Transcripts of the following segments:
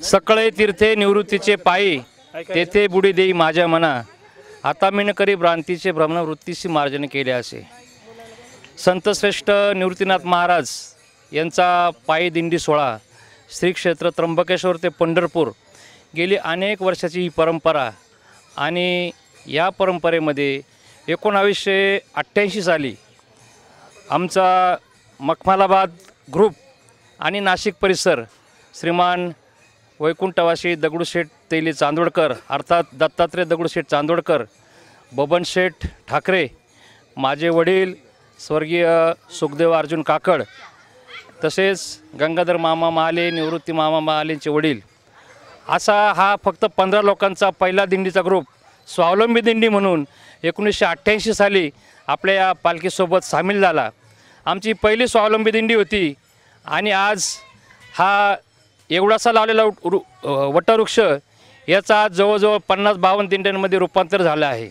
सकळे तीर्थे निवृत्तीचे पायी तेथे बुडी देई माझ्या मना आता मी न करी भ्रांतीचे भ्रमणवृत्तीशी मार्जन केले असे. संतश्रेष्ठ निवृत्तीनाथ महाराज यांचा पायी दिंडी सोहळा श्री क्षेत्र त्र्यंबकेश्वर ते पंढरपूर गेली अनेक वर्षाची ही परंपरा आणि या परंपरेमध्ये 1988 साली आमचा मखमालाबाद ग्रुप आणि नाशिक परिसर श्रीमान वैकुंठवासी दगडूशेठ तेली चांदोडकर अर्थात दत्तात्रय दगडूशेठ चांदोडकर, बबनशेठ ठाकरे, माझे वडील स्वर्गीय सुखदेव अर्जुन काकड, तसेच गंगाधर मामा महाले, निवृत्ती मामा महालेंचे वडील, असा हा फक्त 15 लोकांचा पहिला दिंडीचा ग्रुप स्वावलंबी दिंडी म्हणून 1988 साली आपल्या या पालखीसोबत सामील झाला. आमची पहिली स्वावलंबी दिंडी होती आणि आज हा एवढासा लावलेला वटवृक्ष याचा आज जवळजवळ 50-52 दिंड्यांमध्ये रूपांतर झालं आहे.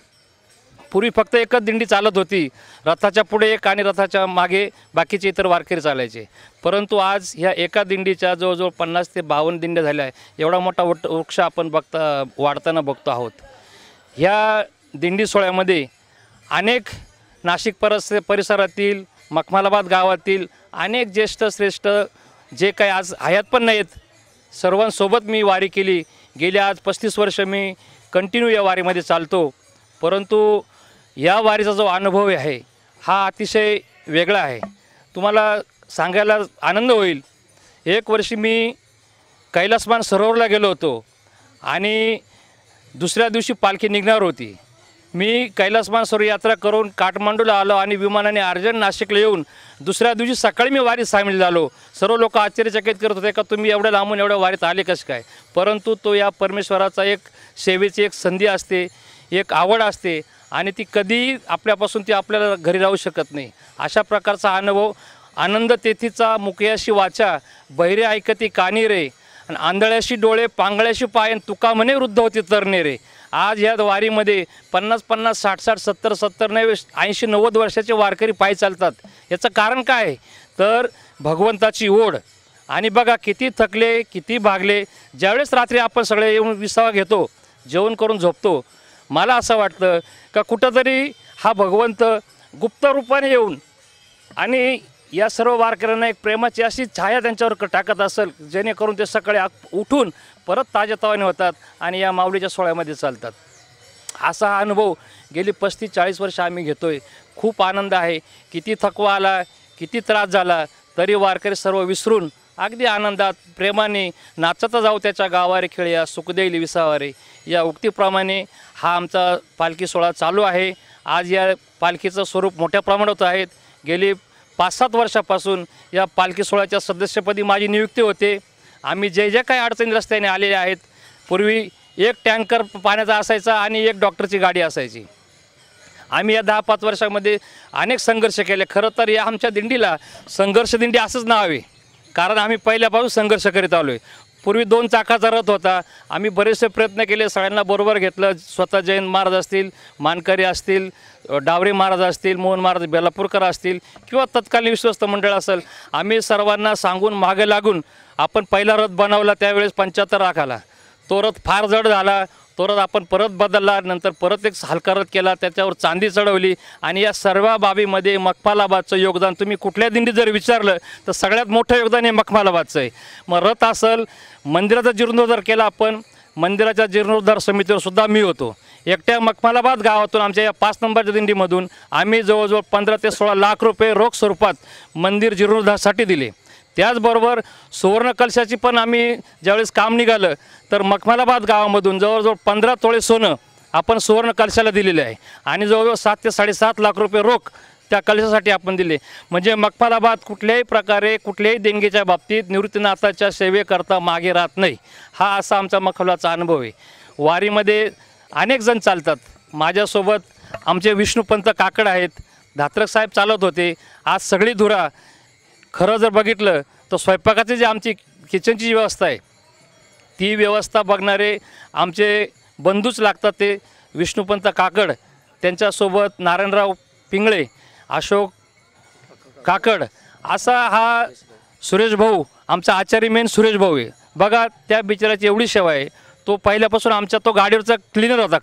पूर्वी फक्त एकच दिंडी चालत होती, रथाच्या पुढे एक आणि रथाच्या मागे बाकीचे इतर वारकरी चालायचे. परंतु आज ह्या एका दिंडीच्या जवळजवळ 50 ते 52 दिंड्या झाल्या आहे. एवढा मोठा वटवृक्ष आपण वाढताना बघतो आहोत. ह्या दिंडी सोहळ्यामध्ये अनेक नाशिक परिसरातील मखमालाबाद गावातील अनेक ज्येष्ठ श्रेष्ठ जे काही आज हयात पण नाहीत सर्वांसोबत मी वारी केली. गेल्या आज 35 वर्ष मी कंटिन्यू या वारीमध्ये चालतो. परंतु या वारीचा जो अनुभव आहे हा अतिशय वेगळा आहे. तुम्हाला सांगायला आनंद होईल. एक वर्षी मी कैलासमान सरोवरला गेलो होतो आणि दुसऱ्या दिवशी पालखी निघणार होती. मी कैलासमान सरोवर यात्रा करून काठमांडूला आलो आणि विमानाने अर्जंट नाशिकला येऊन दुसऱ्या दिवशी सकाळी मी वारीत सामील झालो. सर्व लोक आश्चर्यचकित करत होते का तुम्ही एवढ्या लांबून एवढ्या वारीत आले कसं काय. परंतु तो या परमेश्वराचा एक सेवेची एक संधी असते, एक आवड असते आणि ती कधी आपल्यापासून ती आपल्याला घरी राहू शकत नाही. अशा प्रकारचा अनुभव. आनंद तेथीचा मुखयाशी वाचा, बहिरे ऐकती कानी रे, आणि आंधळ्याशी डोळे पांगळ्याशी पाय, तुका म्हणे वृद्ध होती तरणे रे. आज या वारीमध्ये 50-50, 60-60, 70-70 नाही 80-90 वर्षाचे वारकरी पायी चालतात. याचं कारण काय आहे तर भगवंताची ओढ. आणि बघा किती थकले किती भागले, ज्यावेळेस रात्री आपण सगळे येऊन विसावा घेतो, जेवण करून झोपतो, मला असं वाटतं का कुठंतरी हा भगवंत गुप्त रूपाने येऊन आणि या सर्व वारकऱ्यांना एक प्रेमाची अशी छाया त्यांच्यावर टाकत असेल जेणेकरून ते सकाळी उठून परत ताजेतवाने होतात आणि या माऊलीच्या सोहळ्यामध्ये चालतात. असा हा अनुभव गेली 35-40 वर्ष आम्ही घेतो आहे. खूप आनंद आहे. किती थकवा आला, किती त्रास झाला तरी वारकरी सर्व विसरून अगदी आनंदात प्रेमाने नाचता जाऊ त्याच्या गावारे खेळया सुख देईल विसावारे या उक्तीप्रमाणे हा आमचा पालखी सोहळा चालू आहे. आज या पालखीचं स्वरूप मोठ्या प्रमाणात आहे. गेली 5-7 वर्षापासून या पालखी सोहळ्याच्या सदस्यपदी माझी नियुक्ती होते. आम्ही जे जे काही अडचणी रस्त्याने आलेले आहेत, पूर्वी एक टँकर पाण्याचा असायचा आणि एक डॉक्टरची गाडी असायची. आम्ही या 10-5 वर्षामध्ये अनेक संघर्ष केले. खरं तर या आमच्या दिंडीला संघर्ष दिंडी असंच नाव आहे, कारण आम्ही पहिल्यापासून संघर्ष करीत आलो आहे. पूर्वी 2 चाकाचा रथ होता. आम्ही बरेचसे प्रयत्न केले, सगळ्यांना बरोबर घेतलं. स्वतः जयंत महाराज असतील, मानकरी असतील, डावरे महाराज असतील, मोहन महाराज बेलापूरकर असतील किंवा तत्कालीन विश्वस्त मंडळ असेल, आम्ही सर्वांना सांगून मागे लागून आपण पहिला रथ बनवला. त्यावेळेस 75 लाखाला तो रथ फार जड झाला. तो रथ आपण परत बदलला, नंतर परत एक हलका रथ केला, त्याच्यावर चांदी चढवली आणि या सर्व बाबीमध्ये मखमालाबादचं योगदान तुम्ही कुठल्या दिंडीत जर विचारलं तर सगळ्यात मोठं योगदान हे मखमालाबादचं आहे. मग रथ असेल, मंदिराचा जीर्णोद्धार केला आपण. मंदिराच्या जीर्णोद्धार समितीवर सुद्धा मी होतो. एकट्या मखमालाबाद गावातून आमच्या या 5 नंबरच्या दिंडीमधून आम्ही जवळजवळ 15 ते 16 लाख रुपये रोख स्वरूपात मंदिर जीर्णोद्धारासाठी दिले. त्याचबरोबर सुवर्ण कलशाची पण आम्ही ज्यावेळेस काम निघालं तर मखमालाबाद गावामधून जवळजवळ 15 तोळे सोनं आपण सुवर्ण कलशाला दिलेले आहे आणि जवळजवळ 7 ते 7.5 लाख रुपये रोख त्या कलशासाठी आपण दिले. म्हणजे मखमलाबाद कुठल्याही प्रकारे कुठल्याही देणगीच्या बाबतीत निवृत्तीनाथाच्या सेवेकरता मागे राहत नाही. हा असा आमचा मखमलाचा अनुभव आहे. वारीमध्ये अनेक जण चालतात. माझ्यासोबत आमचे विष्णुपंत काकड आहेत, धात्रक साहेब चालत होते. आज सगळी धुरा खरं जर बघितलं तर स्वयंपाकाची जी आमची किचनची व्यवस्था आहे ती व्यवस्था बघणारे आमचे बंधूच लागतात ते विष्णुपंत काकड, त्यांच्यासोबत नारायणराव पिंगळे, अशोक काकड, असा हा सुरेश भाऊ, आमचा आचारी मेन सुरेश भाऊ आहे. बघा त्या बिचाराची एवढी सेवा आहे. तो पहिल्यापासून आमच्या तो गाडीवरचा क्लिनर होता.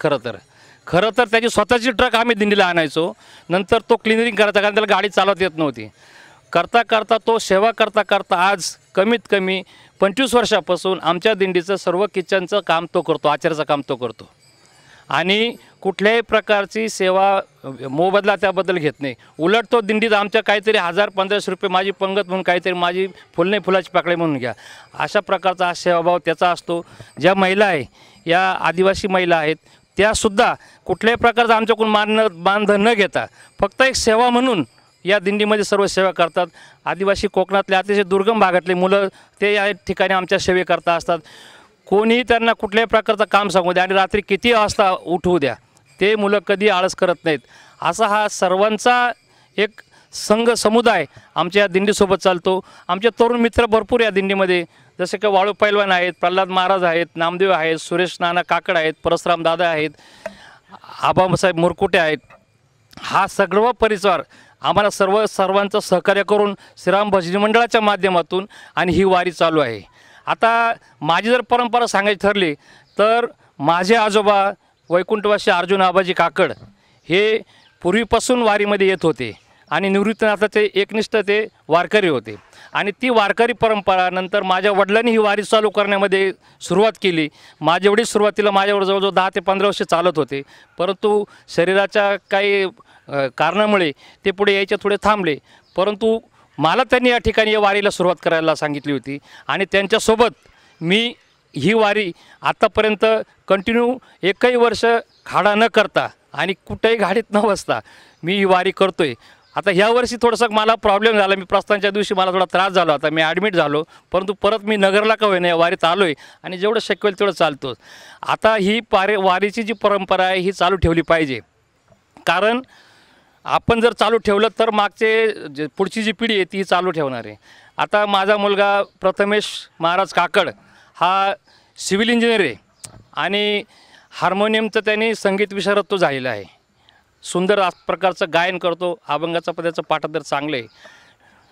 खरं तर त्याची स्वतःची ट्रक आम्ही दिंडीला आणायचो. नंतर तो क्लिनरिंग करायचा कारण त्याला गाडी चालवता येत नव्हती. करता करता तो सेवा करता करता आज कमीत कमी 25 वर्षापासून आमच्या दिंडीचं सर्व किचनचं काम तो करतो, आचार्याचं काम तो करतो. आणि कुठल्याही प्रकारची सेवा मोबदला त्याबद्दल घेत नाही. उलट तो दिंडीत आमच्या काहीतरी 1000-1500 रुपये माझी पंगत म्हणून, काहीतरी माझी फुल नाही फुलाची पाकळी म्हणून घ्या, अशा प्रकारचा हा सेवाभाव त्याचा असतो. ज्या महिला आहे, या आदिवासी महिला आहेत, त्यासुद्धा कुठल्याही प्रकारचं आमच्याकडून मानधन न घेता फक्त एक सेवा म्हणून या दिंडीमध्ये सर्व सेवा करतात. आदिवासी कोकणातले अतिशय दुर्गम भागातले मुलं ते या ठिकाणी आमच्या सेवेकरता असतात. कोणीही त्यांना कुठल्याही प्रकारचं काम सांगू द्या आणि रात्री किती वाजता उठवू द्या, ते मुलं कधी आळस करत नाहीत. असा हा सर्वांचा एक संघ समुदाय आमच्या या दिंडीसोबत चालतो. आमचे तरुण मित्र भरपूर या दिंडीमध्ये, जसे की वाळू पैलवान आहेत, प्रल्हाद महाराज आहेत, नामदेव आहेत, सुरेश नाना काकड आहेत, परसराम दादा आहेत, आबासाहेब मुरकुटे आहेत. हा सर्व परिवार आम्हाला सर्वांचं सहकार्य करून श्रीराम भजनी मंडळाच्या माध्यमातून आणि ही वारी चालू आहे. आता माझी जर परंपरा सांगायची ठरली तर माझे आजोबा वैकुंठवासी अर्जुन आबाजी काकड हे पूर्वीपासून वारीमध्ये येत होते आणि निवृत्तीनाथाचे एकनिष्ठ ते वारकरी होते. आणि ती वारकरी परंपरा नंतर माझ्या वडिलांनी ही वारी चालू करण्यामध्ये सुरुवात केली. माझे वडील सुरुवातीला माझ्यावर जवळजवळ 10 ते 15 वर्ष चालत होते, परंतु शरीराच्या काही कारणामुळे ते पुढे यायचे थोडे थांबले. परंतु मला त्यांनी या ठिकाणी या वारीला सुरुवात करायला सांगितली होती आणि त्यांच्यासोबत मी ही वारी आत्तापर्यंत कंटिन्यू एकही वर्ष खाडा न करता आणि कुठेही गाडीत न बसता मी ही वारी करतो आहे. आता ह्या वर्षी थोडंसं मला प्रॉब्लेम झाला. मी प्रस्थानच्या दिवशी मला थोडा त्रास झाला होता, मी ॲडमिट झालो, परंतु परत मी नगरला का होईना या वारीत आलो आहे आणि जेवढं शक्य होईल तेवढं चालतो. आता ही वारीची जी परंपरा आहे ही चालू ठेवली पाहिजे. कारण आपण जर चालू ठेवलं तर मागचे पुढची जी पिढी आहे ती चालू ठेवणार आहे. आता माझा मुलगा प्रथमेश महाराज काकड हा सिव्हिल इंजिनियर आहे आणि हार्मोनियमचं त्यांनी संगीत विशारद तो झालेला आहे. सुंदर प्रकारचं गायन करतो, अभंगाचा पदाचं पाठांतर चांगलं आहे.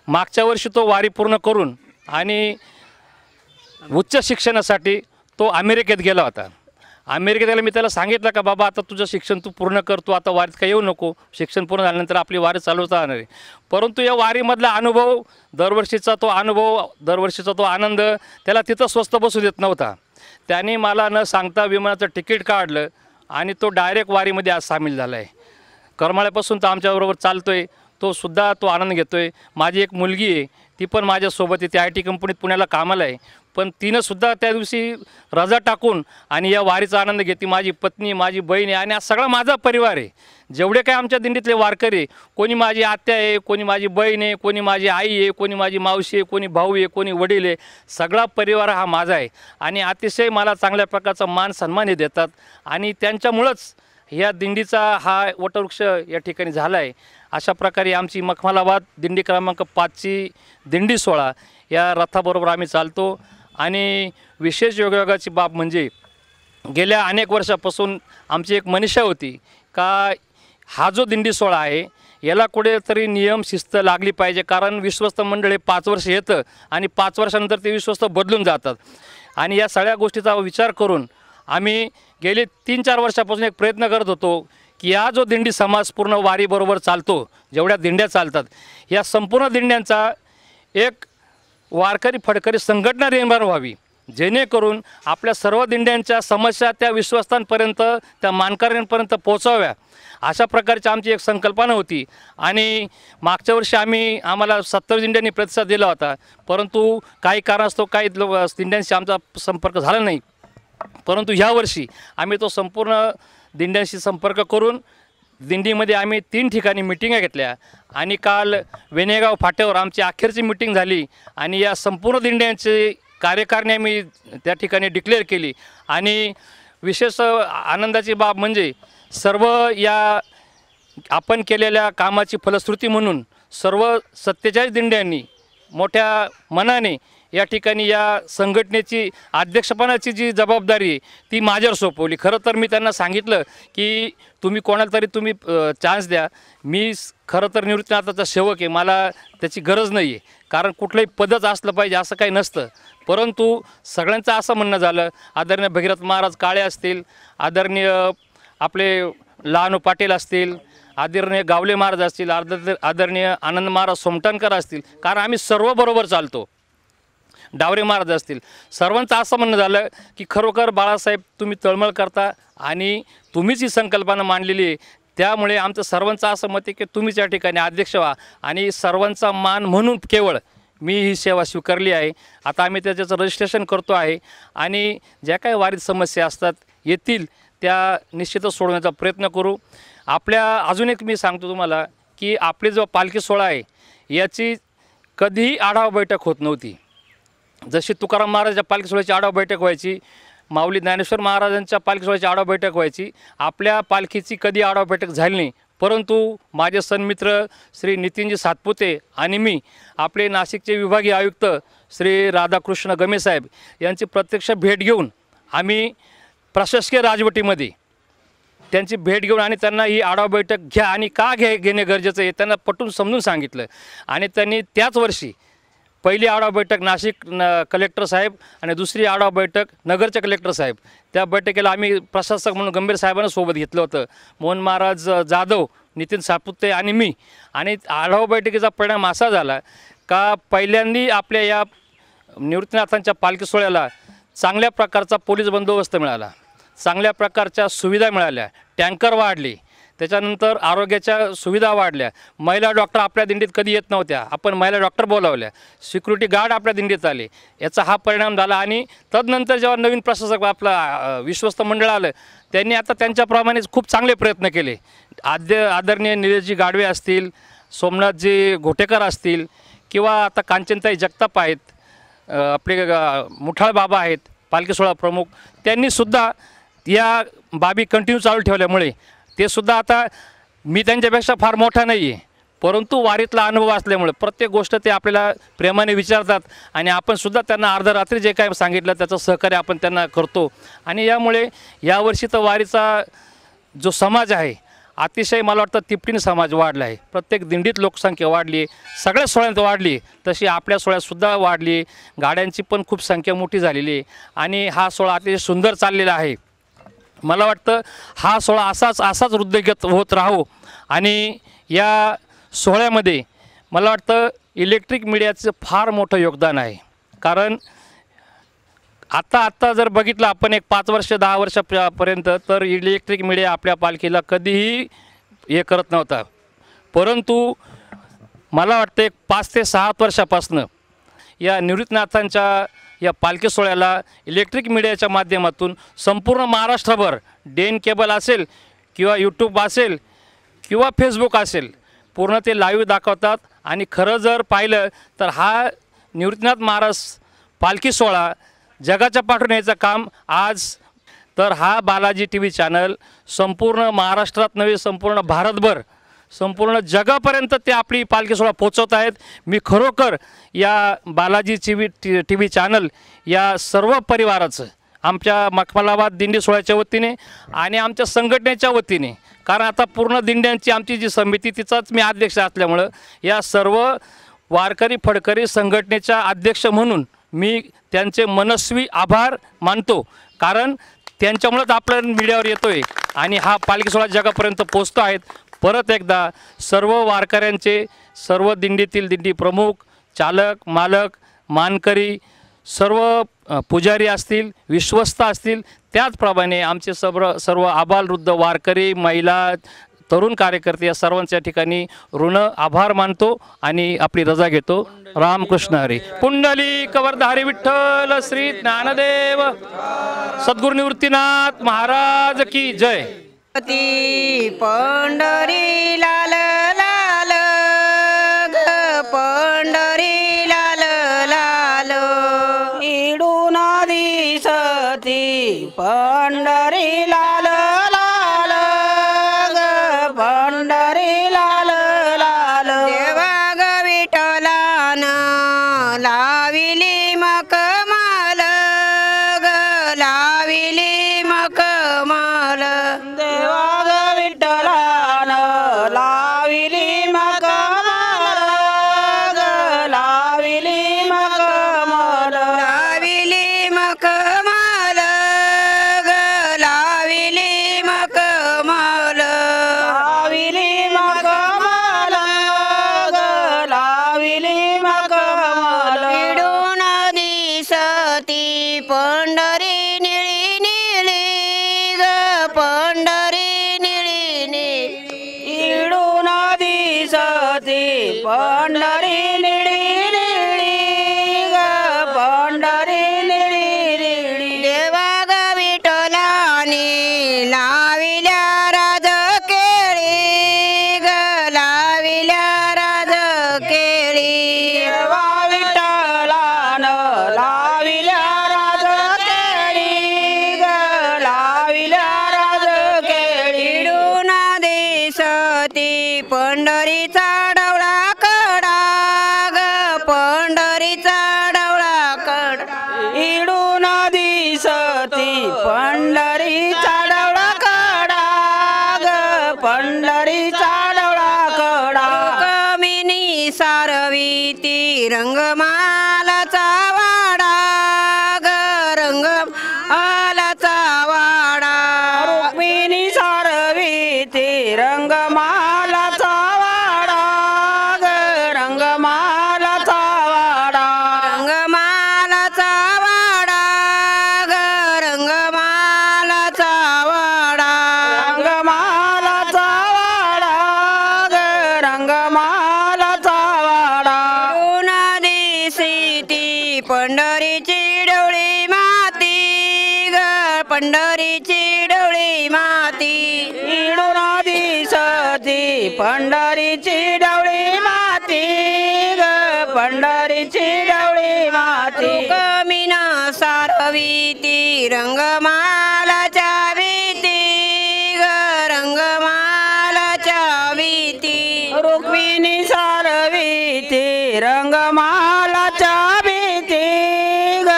मागच्या वर्षी तो वारी पूर्ण करून आणि उच्च शिक्षणासाठी तो अमेरिकेत गेला होता. अमेरिकेत गेला, मी त्याला सांगितलं का बाबा आता तुझं शिक्षण तू पूर्ण करतो, आता वारीत काही येऊ नको, शिक्षण पूर्ण झाल्यानंतर आपली वारी चालू राहणार आहे. परंतु या वारीमधला अनुभव, दरवर्षीचा तो आनंद त्याला तिथं स्वस्त बसू देत नव्हता. त्याने मला न सांगता विमानाचं तिकीट काढलं आणि तो डायरेक्ट वारीमध्ये आज सामील झाला आहे. करमाळ्यापासून तो आमच्याबरोबर चालतो आहे, तो आनंद घेतो आहे. माझी एक मुलगी आहे, ती पण माझ्यासोबत आहे, ती IT कंपनीत पुण्याला कामाला आहे, पण तिनंसुद्धा त्या दिवशी रजा टाकून आणि या वारीचा आनंद घेते. माझी पत्नी, माझी बहीण आहे आणि हा सगळा माझा परिवार आहे. जेवढे काय आमच्या दिंडीतले वारकरी, कोणी माझी आत्या आहे, कोणी माझी बहीण आहे, कोणी माझी आई आहे, कोणी माझी मावशी आहे, कोणी भाऊ आहे, कोणी वडील आहे, सगळा परिवार हा माझा आहे. आणि अतिशय मला चांगल्या प्रकारचा मान सन्मानही देतात आणि त्यांच्यामुळंच या दिंडीचा हा वटवृक्ष या ठिकाणी झाला आहे. अशा प्रकारे आमची मखमलाबाद दिंडी क्रमांक 5ची दिंडी सोहळा या रथाबरोबर आम्ही चालतो. आणि विशेष योगायोगाची बाब म्हणजे गेल्या अनेक वर्षापासून आमची एक मनीषा होती का हा जो दिंडी सोहळा आहे याला कुठेतरी नियम शिस्त लागली पाहिजे. कारण विश्वस्त मंडळ हे 5 वर्ष येतं आणि 5 वर्षानंतर ते विश्वस्त बदलून जातात. आणि या सगळ्या गोष्टीचा विचार करून आम्ही गेले 3-4 वर्षापासून एक प्रयत्न करत होतो की हा जो दिंडी समाज पूर्ण वारीबरोबर चालतो, जेवढ्या दिंड्या चालतात, या संपूर्ण दिंड्यांचा एक वारकरी फडकरी संघटना निर्माण व्हावी, जेणेकरून आपल्या सर्व दिंड्यांच्या समस्या त्या विश्वस्तांपर्यंत, त्या मानकऱ्यांपर्यंत पोहोचाव्या, अशा प्रकारची आमची एक संकल्पना होती. आणि मागच्या वर्षी आम्हाला 70 दिंड्यांनी प्रतिसाद दिला होता, परंतु काही कारणास्तव काही दिंड्यांशी आमचा संपर्क झाला नाही. परंतु ह्या वर्षी आम्ही तो संपूर्ण दिंड्यांशी संपर्क करून दिंडीमध्ये आम्ही 3 ठिकाणी मिटिंगा घेतल्या आणि काल वेणेगाव फाट्यावर आमची अखेरची मिटिंग झाली आणि या संपूर्ण दिंड्यांची कार्यकारिणी आम्ही त्या ठिकाणी डिक्लेअर केली। आणि विशेष आनंदाची बाब म्हणजे सर्व या आपण केलेल्या कामाची फलश्रुती म्हणून सर्व 47 दिंड्यांनी मोठ्या मनाने या ठिकाणी या संघटनेची अध्यक्षपणाची जी जबाबदारी आहे ती माझ्यावर सोपवली। खरं तर मी त्यांना सांगितलं की तुम्ही कोणाला तरी तुम्ही चान्स द्या, मी खरं तर निवृत्तीनाथाचा सेवक आहे, मला त्याची गरज नाही आहे, कारण कुठलंही पदच असलं पाहिजे असं काही नसतं। परंतु सगळ्यांचं असं म्हणणं झालं, आदरणीय भगीरथ महाराज काळे असतील, आदरणीय आपले लहानू पाटील असतील, आदरणीय गावले महाराज असतील, आदरणीय आनंद महाराज सोमटणकर असतील, कारण आम्ही सर्व बरोबर चालतो, डावरे महाराज असतील, सर्वांचं असं म्हणणं झालं की खरोखर बाळासाहेब तुम्ही तळमळ करता आणि तुम्हीच ही संकल्पना मांडलेली आहे, त्यामुळे आमचं सर्वांचं असं मत आहे की तुम्हीच या ठिकाणी अध्यक्ष व्हा आणि सर्वांचा मान म्हणून केवळ मी ही सेवा स्वीकारली आहे। आता आम्ही त्याचं रजिस्ट्रेशन करतो आहे आणि ज्या काही वारीत समस्या असतात येतील त्या निश्चितच सोडवण्याचा प्रयत्न करू। आपल्या अजून एक मी सांगतो तुम्हाला की आपली जो पालखी सोहळा आहे याची कधीही आढावा बैठक होत नव्हती। जशी तुकाराम महाराजांच्या पालखी सोहळ्याची आढावा बैठक व्हायची, माऊली ज्ञानेश्वर महाराजांच्या पालखी सोहळ्याची आढावा बैठक व्हायची, आपल्या पालखीची कधी आढावा बैठक झाली नाही। परंतु माझे सन्मित्र श्री नितीनजी सातपुते आणि मी आपले नाशिकचे विभागीय आयुक्त श्री राधाकृष्ण गमे साहेब यांची प्रत्यक्ष भेट घेऊन आम्ही प्रशासकीय राजवटीमध्ये त्यांची भेट घेऊन आणि त्यांना ही आढावा बैठक घ्या आणि का घेणे गरजेचं आहे त्यांना पटवून समजून सांगितलं आणि त्यांनी त्याच वर्षी पहिली आढावा बैठक नाशिक कलेक्टर साहेब आणि दुसरी आढावा बैठक नगरचे कलेक्टर साहेब, त्या बैठकीला आम्ही प्रशासक म्हणून गंभीर साहेबांना सोबत घेतलं होतं, मोहन महाराज जाधव, नितीन सातपुते आणि मी। आणि आढावा बैठकीचा परिणाम असा झाला का पहिल्यांदी आपल्या या निवृत्तीनाथांच्या पालखी सोहळ्याला चांगल्या प्रकारचा पोलीस बंदोबस्त मिळाला, चांगल्या प्रकारच्या सुविधा मिळाल्या, टँकर वाढले, त्याच्यानंतर आरोग्याच्या सुविधा वाढल्या, महिला डॉक्टर आपल्या दिंडीत कधी येत नव्हत्या, आपण महिला डॉक्टर बोलावल्या, सिक्युरिटी गार्ड आपल्या दिंडीत आले, याचा हा परिणाम झाला। आणि तदनंतर जेव्हा नवीन प्रशासक आपला विश्वस्त मंडळ आलं त्यांनी आता त्यांच्याप्रमाणेच खूप चांगले प्रयत्न केले। आदरणीय निलेशजी गाडवे असतील, सोमनाथजी घोटेकर असतील किंवा आता कांचनताई जगताप आहेत, आपले मुठाळ बाबा आहेत पालखी सोहळा प्रमुख, त्यांनीसुद्धा या बाबी कंटिन्यू चालू ठेवल्यामुळे ते सुद्धा आता मी त्यांच्यापेक्षा फार मोठा नाही आहे, परंतु वारीतला अनुभव असल्यामुळे प्रत्येक गोष्ट ते आपल्याला प्रेमाने विचारतात आणि आपण सुद्धा त्यांना अर्ध्या रात्री जे काय सांगितलं त्याचं सहकार्य आपण त्यांना करतो। आणि यामुळे यावर्षी तर वारीचा जो समाज आहे अतिशय मला वाटतं तिपटीने समाज वाढला आहे, प्रत्येक दिंडीत लोकसंख्या वाढली आहे, सगळ्या सोहळ्यात वाढली, तशी आपल्या सोहळ्यातसुद्धा वाढली, गाड्यांची पण खूप संख्या मोठी झालेली आहे आणि हा सोहळा अतिशय सुंदर चाललेला आहे। मला वाटतं हा सोहळा असाच वृद्धिंगत होत राहो आणि या सोहळ्यामध्ये मला वाटतं इलेक्ट्रिक मीडियाचं फार मोठं योगदान आहे, कारण आत्ता जर बघितलं आपण एक 5 वर्ष 10 वर्षापर्यंत तर इलेक्ट्रिक मीडिया आपल्या पालखीला कधीही हे करत नव्हता, परंतु मला वाटतं एक 5 ते 6 वर्षापासून या निवृत्तीनाथांच्या या पालखी सोहळ्याला इलेक्ट्रिक मीडियाच्या माध्यमातून संपूर्ण महाराष्ट्रभर डेन केबल असेल किंवा यूट्यूब असेल किंवा फेसबुक असेल पूर्ण ते लाईव्ह दाखवतात। आणि खरं जर पाहिलं तर हा निवृत्तीनाथ महाराज पालखी सोहळा जगाच्या पाठून यायचं काम आज तर हा बालाजी TV चॅनल संपूर्ण महाराष्ट्रात नव्हे संपूर्ण भारतभर संपूर्ण जगापर्यंत ते आपली पालखी सोहळा पोचवत आहेत। मी खरोखर या बालाजी TV चॅनल या सर्व परिवाराचं आमच्या मखमलाबाद दिंडी सोहळ्याच्या वतीने आणि आमच्या संघटनेच्या वतीने, कारण आता पूर्ण दिंड्यांची आमची जी समिती तिचाच मी अध्यक्ष असल्यामुळं या सर्व वारकरी फडकरी संघटनेच्या अध्यक्ष म्हणून मी त्यांचे मनस्वी आभार मानतो, कारण त्यांच्यामुळेच आपल्या मीडियावर येतो आहे आणि हा पालखी सोहळा जगापर्यंत पोचतो आहे। परत एकदा सर्व वारकऱ्यांचे, सर्व दिंडीतील दिंडी प्रमुख, चालक, मालक, मानकरी, सर्व पुजारी असतील, विश्वस्त असतील, त्याचप्रमाणे आमचे सर्व आबालवृद्ध वारकरी, महिला, तरुण कार्यकर्ते या सर्वांच्या ठिकाणी ऋण आभार मानतो आणि आपली रजा घेतो। रामकृष्ण हरी। पुंडलिक वरदारी विठ्ठल श्री ज्ञानदेव सद्गुरु निवृत्तीनाथ महाराज की जय। ती पंढरी लाल लाल ग पंढरी लाल लाल इडून दिसती पंढरी लाल लाल ग पंढरी लाल लाल देवा ग विठ्ठलान लाविली मखमाल ग लाविली मखमाल देवा ग विठ्ठलान लाविली मखमाल ग लाविली मखमाल लाविली मखमाल ग लाविली मखमाल लाविली मखमाल ग लाविली मखमाल इडून दिसती पंढरी निळी निळी ग पंढरी निळी निळी इडून दिसती पंढरी निळी निळी ग पंढरी निळी निळी देवा ग विठ्ठलाने लाविल्या राज केळी ग लाविल्या राज केळी देवा विठ्ठलान लाविल्या राज केळी ग लाविल्या राज केळी इडून दिसती पंढरीचा डवळा कडा ग पंढरीचा डवळा कडा इडून दिसती पंढरीचा डवळा कडा ग पंढरीचा डवळा कडा कमिनी सारविती रंगमालाचा वाडा ग रंगमालाचा वाडा रुक्मिणी सारविती रंगमालाचा वाडा ग रंगमालाचा वाडा रंगमालाचा वाडा ग रंगमालाचा वाडा रंगमालाचा वाडा ग रंगमालाचा वाडा इडून दिसती पंढरीची डोळी माती ग पंढरीची डोळी माती इडून दिसती पंढरीची डोळी माती ग पंढरीची डोळी माती कमीन सारविती रंगमालाच्या भीती ग रंगमालाच्या भीती रुक्मिणी सारविती रंगमालाच्या भीती ग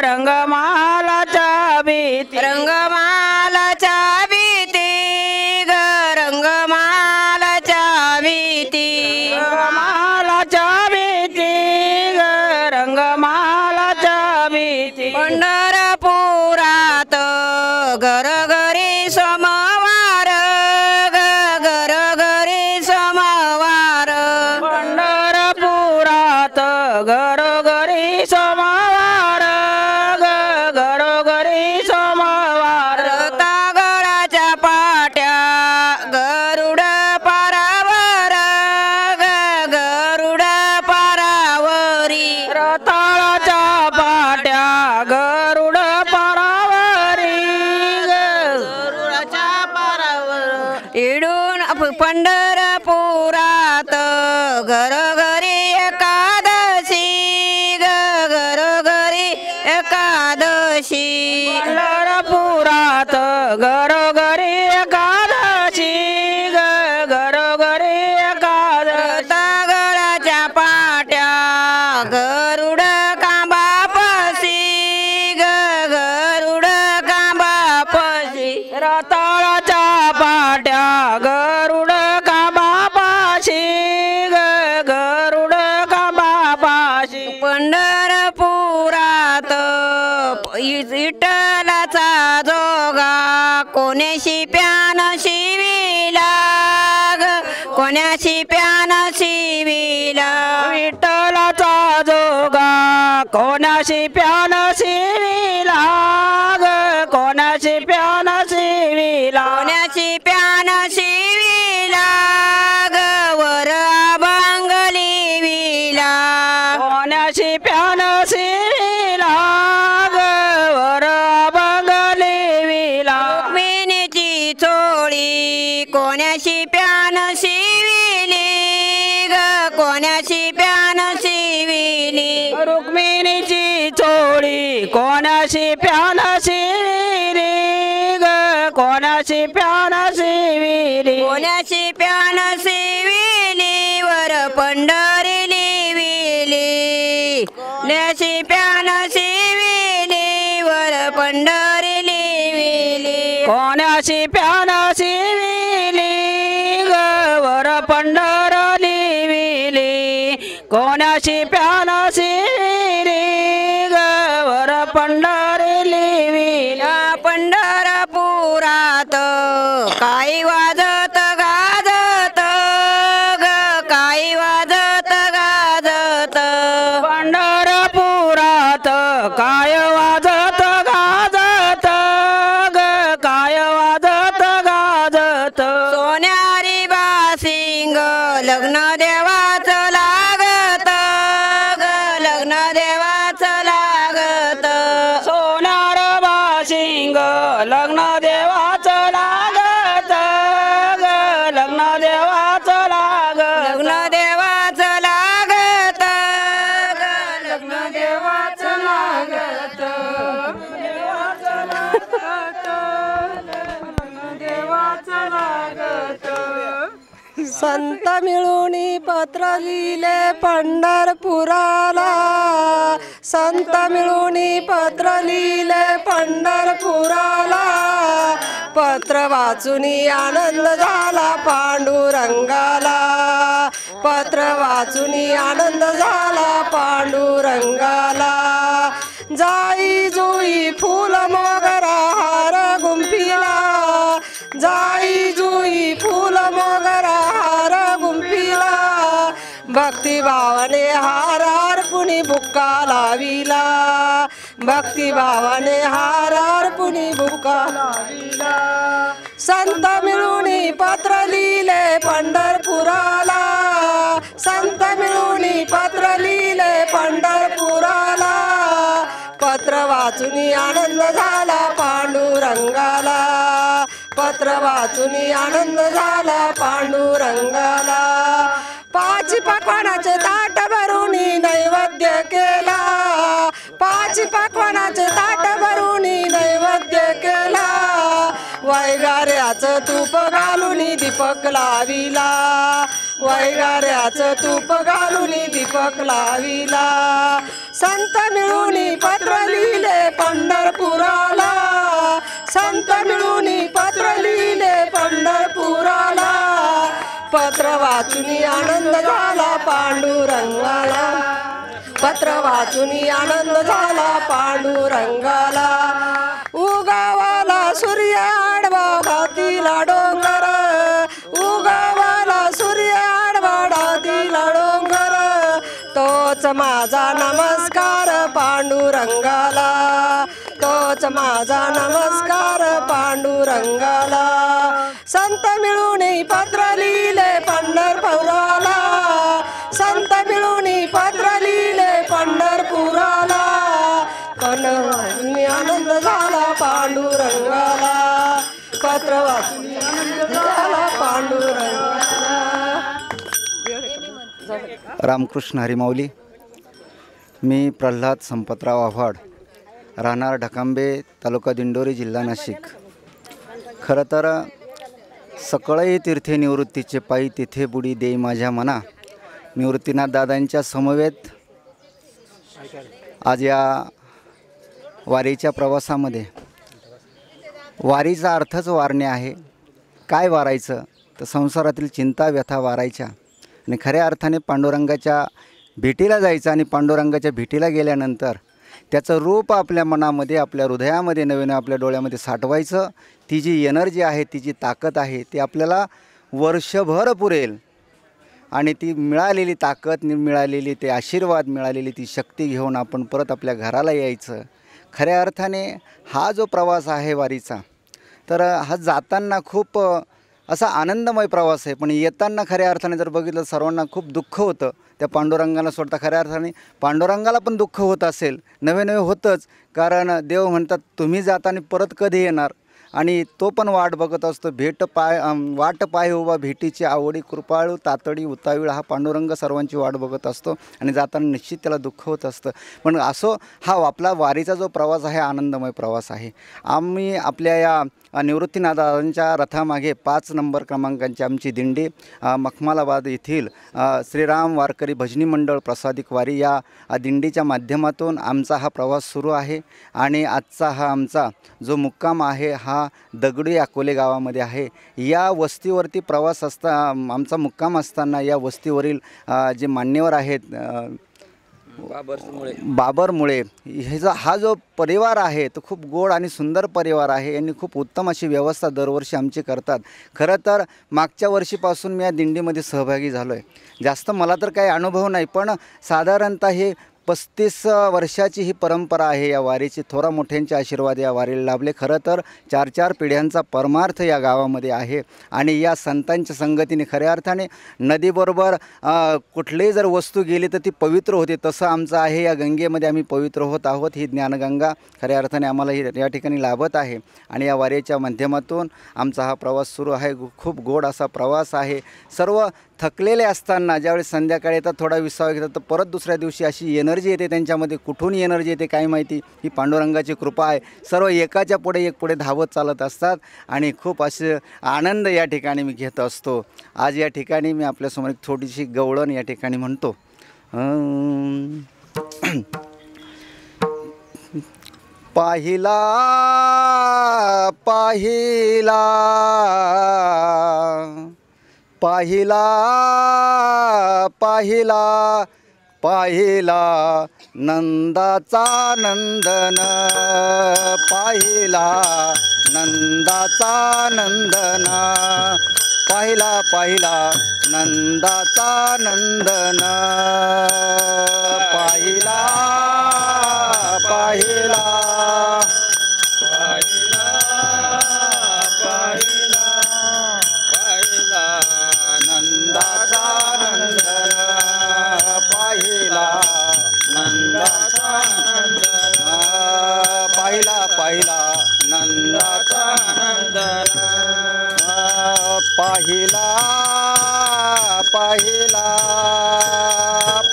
रंगमालाच्या भीती रंगमालाच्या भीती ग रंगमालाच्या भीती रंगमालाच्या भीती ग रंगमालाच्या भीती पंढरपुरात घरोघरी सोमवार ग घरोघरी सोमवार पंढरपुरात घरोघरी सोमवार ग घरोघरी सोमवार तागळाच्या पाट्या गरुड पारावर ग गरुड पारावरी रताळाच्या पाट्या गरुड पारावरी ग गरुडाच्या पारावर इडून पंढरपुरात घरोघरी एकादशी ग घरोघरी एकादशी पंढरपुरात घरोघरी एकादशी ग घरोघरी एकादशी तागळाच्या पाट्या गरुड कांबापशी ग गरुड कांबापशी रताळाच्या पाट्या गरुड कांबापाशी ग गरुड कांबापाशी पंढरपुरात विठ्ठलाचा जोगा कोण्याशी प्यान शिविला ग कोण्याशी प्यान शिविला विठ्ठलाचा जोगा कोणाशी प्यान शिविला ग कोणाशी प्यान शिविला कोणाशी प्यान शिविला ग वर अभंगली विला कोणाशी प्यान शिविला ग वर अभंगली विला रुक्मिणीची चोळी कोण्याशी प्यान शिविली ग कोण्याशी प्यान शिविली रुक्मिणीची चोळी कोणाशी प्यान शिविली ग कोणाशी प्यान शिविली कोण्याशी प्यान शिविली वर पंढरी लिविली कोण्याशी प्यान शिविली वर पंढरी लिविली कोणाशी प्यान शिविली ग वर पंढर लिविली कोणाशी प्यान शिविली ग वर पंढर लिविली पंढरपुरात काही वाजत गाजत ग काही वाजत गाजत पंढरपुरात काय वाजत गाजत ग काय वाजत गाजत सोन्यारी बासिंग लग्न देवाचं लागत ग लग्न देवाचं लागत सोनार बाशिंग लग्न देवाचं लागत ग लग्न देवाचं लागत लग्न देवाचं लागत ग लग्न देवाचं लागत संत मिळूनी पत्र लिहिले पंढरपुराला संत मिळूनी पत्र लिहिले पंढरपुराला पत्र वाचूनी आनंद झाला पांडुरंगाला पत्र वाचूनी आनंद झाला पांडुरंगाला जाई जुई फूल मोगरा हार गुंफिला जाई जुई फूल मोगरा हार गुंफिला भक्ती भावाने हार अर्पुनी बुक्का लाविला भक्ती भावाने हार अर्पुनी बुक्का लाविला संत मिळूनी पत्र लिहिले पंढरपुराला संत मिळूनी पत्र लिहिले पंढरपुराला पत्र वाचूनी आनंद झाला पांडुरंगाला पत्र वाचूनी आनंद झाला पांडुरंगाला पाच पकवानाचे ताट भरूनी नैवेद्य केला पाच पकवानाचे ताट भरूनी नैवेद्य केला वैगाऱ्याचं तूप घालूनी दीपक लाविला वैगाऱ्याचं तूप घालूनी दीपक लाविला संत मिळूनी पत्र लिहिले पंढरपुराला संत मिळूनी पत्र लिहिले पंढरपुराला पत्र वाचूनी आनंद झाला पांडुरंगाला पत्र वाचूनी आनंद झाला पांडुरंगाला उगावाला सूर्य आडवा घातीला डोंगर उगावाला सूर्य आडवा घातीला डोंगर तोच माझा नमस्कार पांडुरंगाला तोच माझा नमस्कार पांडुरंगाला संत मिळूनी पत्र लिहिले पंढरपुराला संत मिळूनी पत्र लिहिले पंढरपुराला पण आनंद झाला पांडुरंगाला पत्र वाचून आनंद झाला पांडुरंगाला रामकृष्ण हरिमाऊली मी प्रल्हाद संपतराव आव्हाड राहणार ढकांबे तालुका दिंडोरी जिल्हा नाशिक खरं तर सकळही तीर्थे निवृत्तीचे पायी तिथे बुडी देई माझ्या मना निवृत्तीनाथ दादांच्या समवेत आज या वारीच्या प्रवासामध्ये वारीचा अर्थच वारणे आहे काय वारायचं तर संसारातील चिंता व्यथा वारायच्या आणि खऱ्या अर्थाने पांडुरंगाच्या भेटीला जायचं आणि पांडुरंगाच्या भेटीला गेल्यानंतर त्याचं रूप आपल्या मनामध्ये आपल्या हृदयामध्ये नवीन आपल्या डोळ्यामध्ये साठवायचं ती जी एनर्जी आहे ती जी ताकद आहे ती आपल्याला वर्षभर पुरेल आणि ती मिळालेली ताकद मिळालेली ते आशीर्वाद मिळालेली ती शक्ती घेऊन आपण परत आपल्या घराला यायचं खऱ्या अर्थाने हा जो प्रवास आहे वारीचा तर हा जाताना खूप असा आनंदमय प्रवास आहे पण येताना खऱ्या अर्थाने जर बघितलं सर्वांना खूप दुःख होतं त्या पांडुरंगाला सोडता खऱ्या अर्थाने पांडुरंगाला पण दुःख होत असेल नवे नवे होतंच कारण देव म्हणतात तुम्ही जाताना परत कधी येणार आणि तो पण वाट बघत असतो. वाट पाय उभा भेटीची आवडी, कृपाळू तातडी उतावीळ, हा पांडुरंग सर्वांची वाट बघत असतो आणि जाताना निश्चित त्याला दुःख होत असतं. पण असो हा आपला वारीचा जो प्रवास आहे आनंदमय प्रवास आहे. आम्ही आपल्या या निवृत्तीनाथांच्या रथामागे 5 नंबर क्रमांकांची आमची दिंडी मखमालाबाद येथील श्रीराम वारकरी भजनी मंडळ प्रसादिक वारी या दिंडीच्या माध्यमातून आमचा हा प्रवास सुरू आहे. आणि आजचा हा आमचा जो मुक्काम आहे हा दगडी अकोले गावामध्ये आहे. या वस्तीवरती प्रवास आमचा मुक्काम असताना या वस्तीवरील जे मान्यवर आहेत बाबरमुळे हा जो परिवार आहे तो खूप गोड आणि सुंदर परिवार आहे. यांनी खूप उत्तम अशी व्यवस्था दरवर्षी आमची करतात. खरं तर मागच्या वर्षीपासून मी या दिंडीमध्ये सहभागी झालो आहे. जास्त मला तर काही अनुभव नाही, पण साधारणतः हे 35 वर्षाची ही परंपरा आहे या वारीची. थोरा मोठ्यांचे आशीर्वाद या वारीला लाभले. खरं तर 4 पिढ्यांचा परमार्थ या गावामध्ये आहे. आणि या संतांच्या संगतीने खऱ्या अर्थाने नदीबरोबर कुठलीही जर वस्तू गेली तर ती पवित्र होते, तसं आमचं आहे. या गंगेमध्ये आम्ही पवित्र होत आहोत. ही ज्ञानगंगा खऱ्या अर्थाने आम्हाला ही या ठिकाणी लाभत आहे. आणि या वारीच्या माध्यमातून आमचा हा प्रवास सुरू आहे. खूप गोड असा प्रवास आहे. सर्व थकलेले असताना ज्यावेळेस संध्याकाळी येतात, थोडा विसावा घेतात, तर परत दुसऱ्या दिवशी अशी एनर्जी येते त्यांच्यामध्ये. कुठून एनर्जी येते काय माहिती, ही पांडुरंगाची कृपा आहे. सर्व एकाच्या पुढे एक पुढे धावत चालत असतात आणि खूप असे आनंद या ठिकाणी मी घेत असतो. आज या ठिकाणी मी आपल्यासमोर एक थोडीशी गवळण या ठिकाणी म्हणतो. पाहिला पाहिला पाहिला पाहिला पाहिला नंदाचा नंदन, पाहिला नंदाचा नंदन, पाहिला पाहिला नंदाचा नंदन, पाहिला पाहिला पाहिला नंदाचा नंदन, पाहिला पाहिला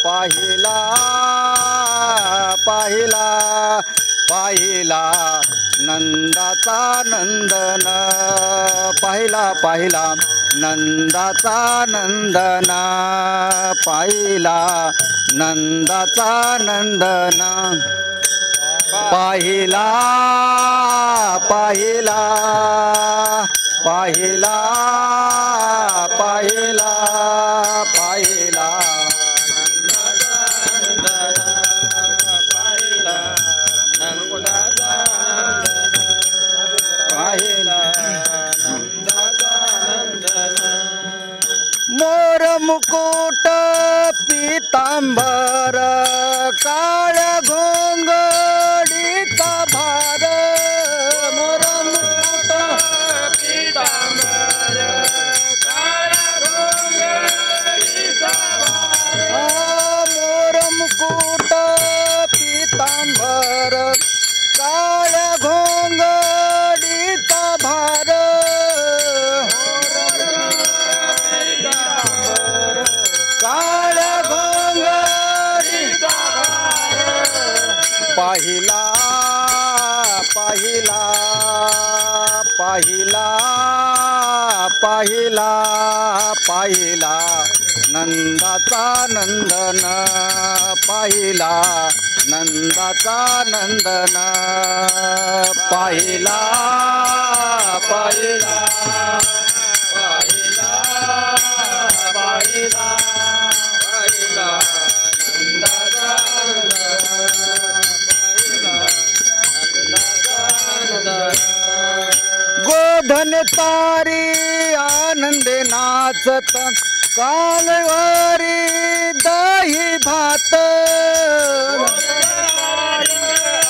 पाहिला पाहिला पाहिला नंदाचा नंदन, पाहिला पाहिला नंदाचा नंदन, पाहिला नंदाचा नंदन, पाहिला पाहिला पाहिला पाहिला पाहिला मोर मुकुट पीतांबर काळ घोंगडीचा भार, मोर मुकुट पीतांबर काळ घोंगडीचा भार, मोर मुकुट पीतांबर काळ घोंगडीचा भार, काळ घोंगडीचा पाहिला पाहिला पाहिला पाहिला पाहिला नंदाचा नंदन, पाहिला नंदाचा नंदन, पाहिला पाहिला पाहिला पाहिला पाहिला नंदाचा गोधन तारी आनंदे नाचत, कालवारी दही भात,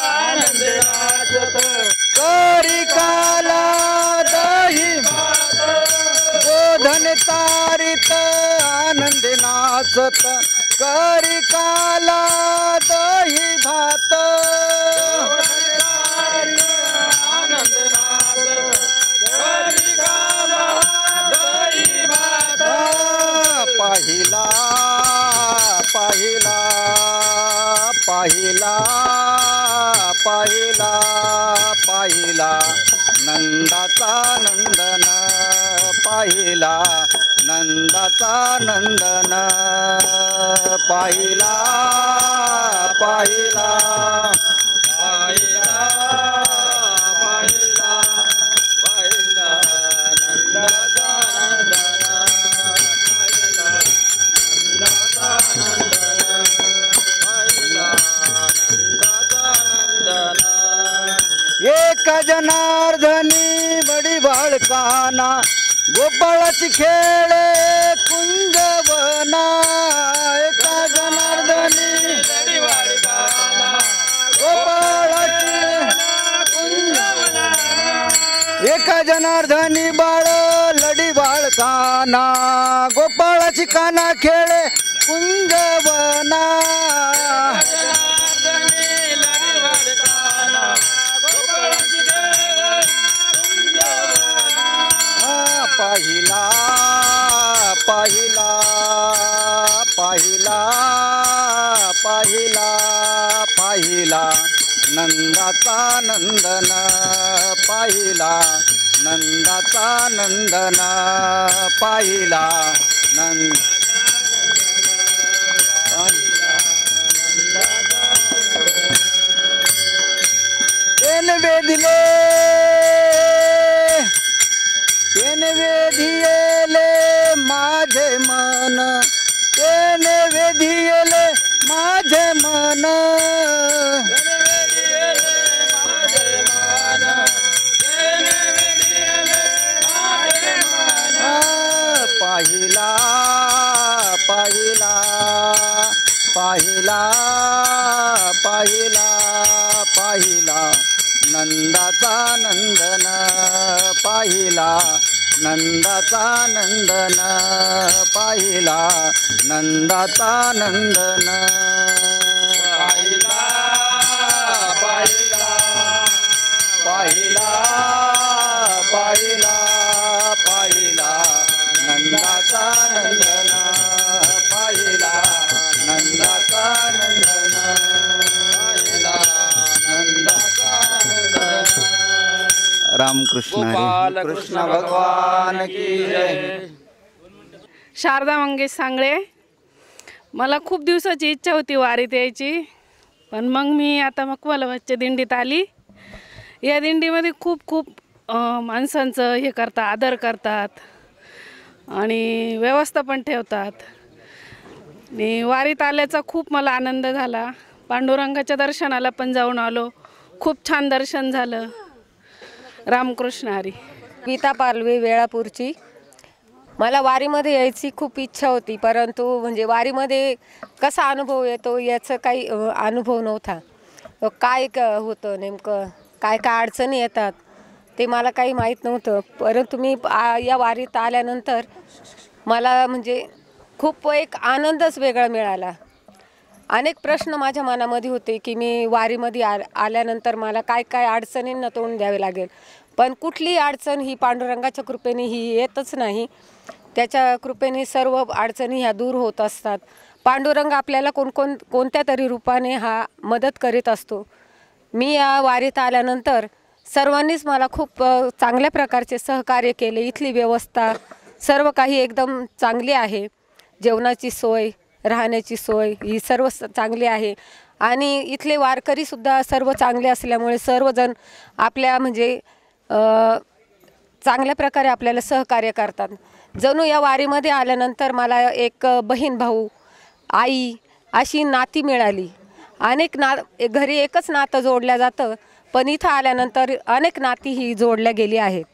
आनंदे नाचत करी काला दही भात, गोधन तारीत आनंदे नाचत करी काला दही भात, आनंद नाचत पाहिला पाहिला पाहिला नंदाचा नंदन पाहिला नंदाचा नंदन पाहिला पाहिला पाहिला पाहिला पाहिला नंदाचा नंदन पाहिला नंदाचा नंदन पाहिला नंदाचा नंदन एक जनार्दनी बडी बाळकाना गोपाळाची खेळे कुंजवना एका जनार्दनी बडी बाळकाना गोपाळाची कुंजवना एका जनार्दनी बाळ लडी बाळकाना गोपाळाची काना खेळे कुंजवना पाहिला पाहिला पाहिला पाहिला पाहिला नंदाचा नंदन पाहिला नंदाचा नंदन पाहिला नंद वेदिले तेने वेधियेले माझे मन तेने वेधियेले माझे मन पाहिला पाहिला पाहिला पाहिला पाहिला नंदाचा नंदन पाहिला नंदाचा नंदन पाहिला नंदाचा नंदन पाहिला पाहिला पाहिला पाहिला पाहिला नंदाचा नंदन पाहिला नंदाचा नंदन पाहिला नंदाचा नंदन रामकृष्ण हरी कृष्ण भगवान की जय. शारदा मंगेश सांगळे. मला खूप दिवसाची इच्छा होती वारीत यायची, पण मग मी आता मखमलाबादच्या दिंडीत आली. या दिंडीमध्ये खूप खूप माणसांचं हे करतात, आदर करतात आणि व्यवस्था पण ठेवतात. आणि वारीत आल्याचा खूप मला आनंद झाला. पांडुरंगाच्या दर्शनाला पण जाऊन आलो, खूप छान दर्शन झालं. रामकृष्ण हरी. गीता पालवे वेळापूरची. मला वारीमध्ये यायची खूप इच्छा होती, परंतु म्हणजे वारीमध्ये कसा अनुभव येतो याचं काही अनुभव नव्हता. काय होतं नेमकं, काय काय अडचणी येतात ते मला काही माहीत नव्हतं. परंतु मी या वारीत आल्यानंतर मला म्हणजे खूप एक आनंदच वेगळा मिळाला. अनेक प्रश्न माझ्या मनामध्ये होते की मी वारीमध्ये आल्यानंतर मला काय काय अडचणींना तोंड द्यावे लागेल, पण कुठलीही अडचण ही पांडुरंगाच्या कृपेने ही येतच नाही. त्याच्या कृपेने सर्व अडचणी ह्या दूर होत असतात. पांडुरंग आपल्याला कोणत्या तरी रूपाने हा मदत करीत असतो. मी या वारीत आल्यानंतर सर्वांनीच मला खूप चांगल्या प्रकारचे सहकार्य केले. इथली व्यवस्था सर्व काही एकदम चांगली आहे. जेवणाची सोय, राहण्याची सोय ही सर्व चांगली आहे. आणि इथले वारकरीसुद्धा सर्व चांगले असल्यामुळे सर्वजण आपल्या म्हणजे चांगल्या प्रकारे आपल्याला सहकार्य करतात. जणू या वारीमध्ये आल्यानंतर मला एक बहीण भाऊ आई अशी नाती मिळाली. अनेक घरी एकच नातं जोडलं जातं, पण इथं आल्यानंतर अनेक नाती ही जोडल्या गेली आहेत.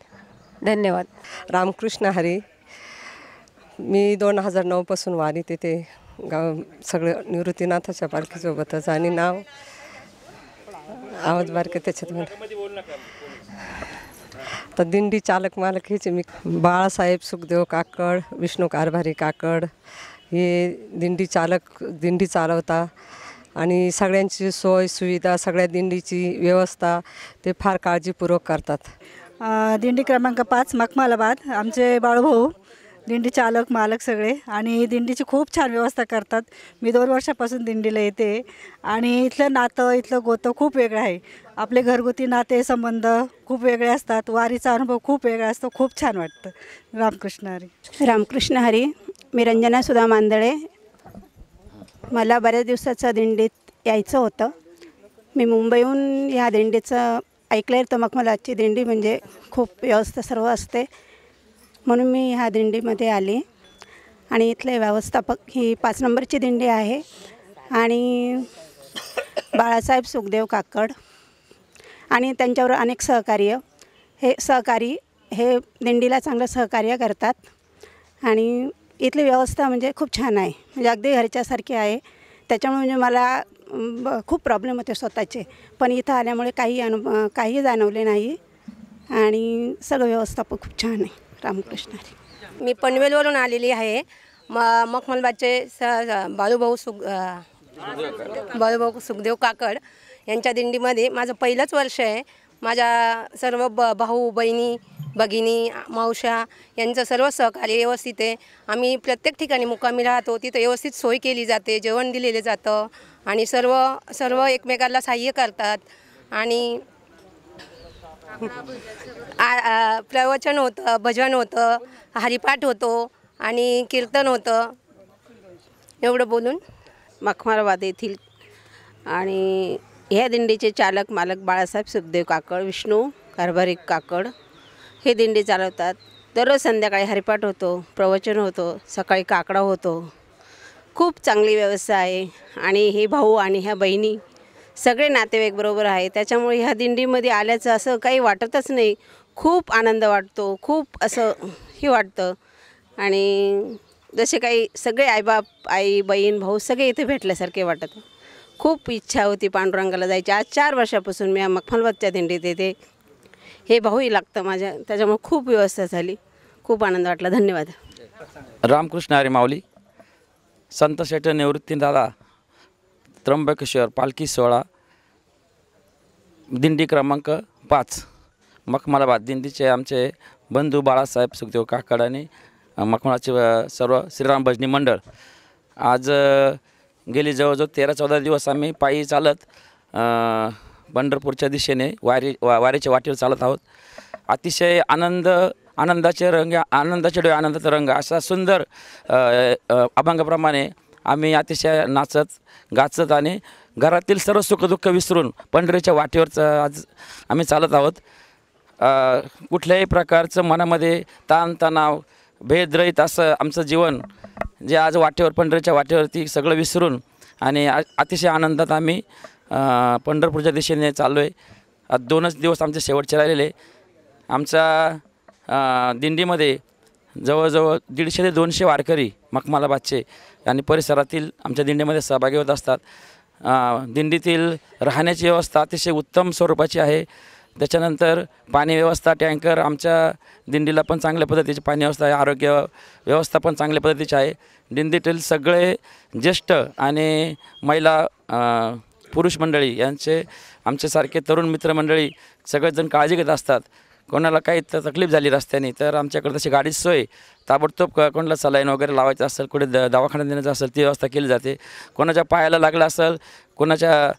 धन्यवाद. रामकृष्ण हरी. मी 2009पासून वारीत येते. गाव सगळं निवृत्तीनाथाच्या पालखीसोबतच आणि नाव आवाज बारके त्याच्यात. तर दिंडी चालक मालक हेच मी बाळासाहेब सुखदेव काकड, विष्णू कारभारी काकड हे दिंडी चालक दिंडी चालवता आणि सगळ्यांची सोय सुविधा सगळ्या दिंडीची व्यवस्था ते फार काळजीपूर्वक करतात. दिंडी क्रमांक 5 मखमलाबाद. आमचे बाळूभाऊ दिंडी चालक मालक सगळे, आणि दिंडीची खूप छान व्यवस्था करतात. मी 2 वर्षापासून दिंडीला येते आणि इथलं नातं इथलं गोतं खूप वेगळं आहे. आपले घरगुती नाते संबंध खूप वेगळे असतात. वारीचा अनुभव खूप वेगळा असतो. खूप छान वाटतं. रामकृष्ण हरी. रामकृष्ण हरी. मी रंजना सुधा मांदळे. मला बऱ्याच दिवसाचं दिंडीत यायचं होतं. मी मुंबईहून ह्या दिंडीचं ऐकलं आहे. तर मखमलाची दिंडी म्हणजे खूप व्यवस्था सर्व असते, म्हणून मी ह्या दिंडीमध्ये आली. आणि इथले व्यवस्थापक ही 5 नंबरची दिंडी आहे. आणि बाळासाहेब सुखदेव काकड आणि त्यांच्यावर अनेक सहकारी हे दिंडीला चांगलं सहकार्य करतात. आणि इथली व्यवस्था म्हणजे खूप छान आहे, म्हणजे अगदी घरच्यासारखी आहे. त्याच्यामुळे म्हणजे मला खूप प्रॉब्लेम होते स्वतःचे, पण इथं आल्यामुळे काही जाणवले नाही. आणि सगळं व्यवस्थापन खूप छान आहे. रामकृष्ण हरी. मी पनवेलवरून आलेली आहे. मखमलबादचे बाळूभाऊ सुखदेव काकड यांच्या दिंडीमध्ये माझं पहिलंच वर्ष आहे. माझ्या सर्व भाऊ बहिणी भगिनी मावश्या यांचं सर्व सहकार्य व्यवस्थित आहे. आम्ही प्रत्येक ठिकाणी मुक्कामी राहतो, तिथं व्यवस्थित सोय केली जाते, जेवण दिलेलं जातं आणि सर्व एकमेकांना सहाय्य करतात. आणि प्रवचन होतं, भजन होतं, हरिपाठ होतो आणि कीर्तन होतं. एवढं बोलून मखमलाबाद येथील आणि ह्या दिंडीचे चालक मालक बाळासाहेब सुखदेव काकड, विष्णू कारभारी काकड हे दिंडी चालवतात. दररोज संध्याकाळी हरिपाठ होतो, प्रवचन होतो, सकाळी काकडा होतो. खूप चांगली व्यवस्था आहे. आणि हे भाऊ आणि ह्या बहिणी सगळे नातेवाईक बरोबर आहे. त्याच्यामुळे ह्या दिंडीमध्ये आल्याचं असं काही वाटतच नाही. खूप आनंद वाटतो, खूप असं हे वाटतं. आणि जसे काही सगळे आईबाप आई बहीण भाऊ सगळे इथे भेटल्यासारखे वाटतं. खूप इच्छा होती पांडुरंगाला जायची. आज 4 वर्षापासून मी मखमलबादच्या दिंडीत येते. हे भाऊही लागतं माझ्या, त्याच्यामुळे खूप व्यवस्था झाली. खूप आनंद वाटला. धन्यवाद. रामकृष्ण हरी माऊली. संत शेठ निवृत्तीदादा त्र्यंबकेश्वर पालखी सोहळा दिंडी क्रमांक 5 मखमलाबाद दिंडीचे आमचे बंधू बाळासाहेब सुखदेव काकड आणि मखमलाचे सर्व श्रीराम भजनी मंडळ. आज गेली जवळजवळ 13-14 दिवस आम्ही पायी चालत पंढरपूरच्या दिशेने वारीच्या वाटेवर चालत आहोत. अतिशय आनंदाचे रंग, आनंदाचे डोळे आनंदाचा रंग असा सुंदर अभंगाप्रमाणे आम्ही अतिशय नाचत गाचत आणि घरातील सर्व सुखदुःख विसरून पंढरीच्या वाटेवर आज आम्ही चालत आहोत. कुठल्याही प्रकारचं मनामध्ये ताणतणाव भेदरहित असं आमचं जीवन जे आज वाटेवर पंढरीच्या वाटेवरती सगळं विसरून आणि अतिशय आनंदात आम्ही पंढरपूरच्या दिशेने चाललो आहे. 2च दिवस आमचे शेवटचे राहिलेले. आमच्या दिंडीमध्ये जवळजवळ 150 ते 200 वारकरी मखमलाबादचे आणि परिसरातील आमच्या दिंडीमध्ये सहभागी होत असतात. दिंडीतील राहण्याची व्यवस्था अतिशय उत्तम स्वरूपाची आहे. त्याच्यानंतर पाणी व्यवस्था टँकर आमच्या दिंडीला पण चांगल्या पद्धतीची पाणी व्यवस्था आहे. आरोग्य व्यवस्था पण चांगल्या पद्धतीची आहे. दिंडीतील सगळे ज्येष्ठ आणि महिला पुरुष मंडळी यांचे आमच्यासारखे तरुण मित्रमंडळी सगळेजण काळजी घेत असतात. कोणाला काही तकलीफ झाली रस्त्याने तर आमच्याकडे तशी गाडीची सोय ताबडतोब कोणाला सलाईन वगैरे लावायचं असेल, कुठे दवाखान्यात नेण्याचं असेल ती व्यवस्था केली जाते. कोणाच्या पायाला लागलं असेल, कोणाच्या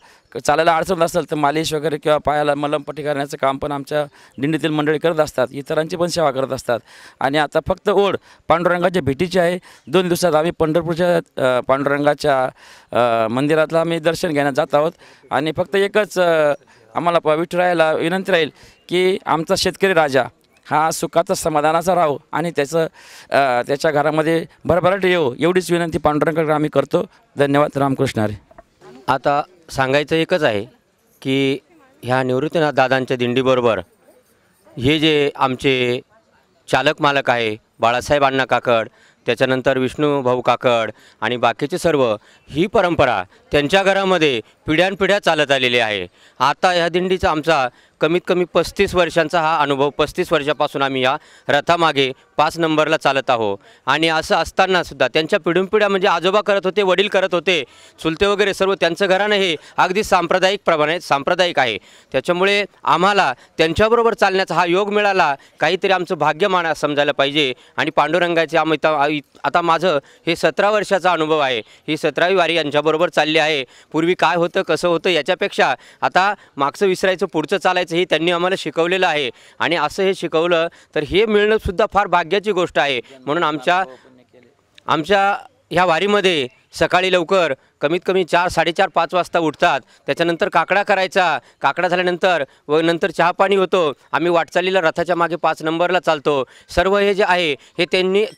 चालायला अडचण असेल तर मालिश वगैरे किंवा पायाला मलमपट्टी करण्याचं काम पण आमच्या दिंडीतील मंडळी करत असतात. इतरांची पण सेवा करत असतात. आणि आता फक्त ओढ पांडुरंगाच्या भेटीची आहे. 2 दिवसात आम्ही पंढरपूरच्या पांडुरंगाच्या मंदिरातला आम्ही दर्शन घेण्यात जात आहोत. आणि फक्त एकच आम्हाला विठुरायाला विनंती राहील की आमचा शेतकरी राजा हा सुखाचा समाधानाचा राहो आणि त्याच्या घरामध्ये भरभराट येऊ एवढीच विनंती पांडुरंगाकडे आम्ही करतो. धन्यवाद. रामकृष्ण हरी. आता सांगायचं एकच आहे की ह्या निवृत्तीनाथ दादांच्या दिंडीबरोबर हे जे आमचे चालक मालक आहे बाळासाहेब अण्णा काकड, त्याच्यानंतर विष्णू भाऊ काकड आणि बाकीचे सर्व ही परंपरा त्यांच्या घरामध्ये पिढ्यानपिढ्या चालत आलेली आहे. आता ह्या दिंडीचा आमचा कमीत कमी 35 वर्षांचा हा अनुभव, 35 वर्षापासून आम्ही या रथामागे 5 नंबरला चालत आहो. आणि असं असतानासुद्धा त्यांच्या पिढ्या म्हणजे आजोबा करत होते, वडील करत होते, चुलते वगैरे सर्व त्यांचं घराणं हे अगदी सांप्रदायिक आहे. त्याच्यामुळे आम्हाला त्यांच्याबरोबर चालण्याचा हा योग मिळाला, काहीतरी आमचं भाग्य समजायला पाहिजे. आणि पांडुरंगाचे आता माझं हे 17 वर्षाचा अनुभव आहे. ही 17वी वारी यांच्याबरोबर चालली आहे. पूर्वी काय होतं कसं होतं याच्यापेक्षा आता मागचं विसरायचं पुढचं चालायचं हे त्यांनी आम्हाला शिकवलेलं आहे. आणि असं हे शिकवलं तर हे मिळणंसुद्धा फार भाग्याची गोष्ट आहे. म्हणून आमच्या ह्या वारीमध्ये सकाळी लवकर कमीत कमी 4, 4:30, 5 वाजता उठतात. त्याच्यानंतर काकडा करायचा, काकडा झाल्यानंतर व नंतर चहापाणी होतो. आम्ही वाटचालीला रथाच्या मागे 5 नंबरला चालतो. सर्व हे जे आहे हे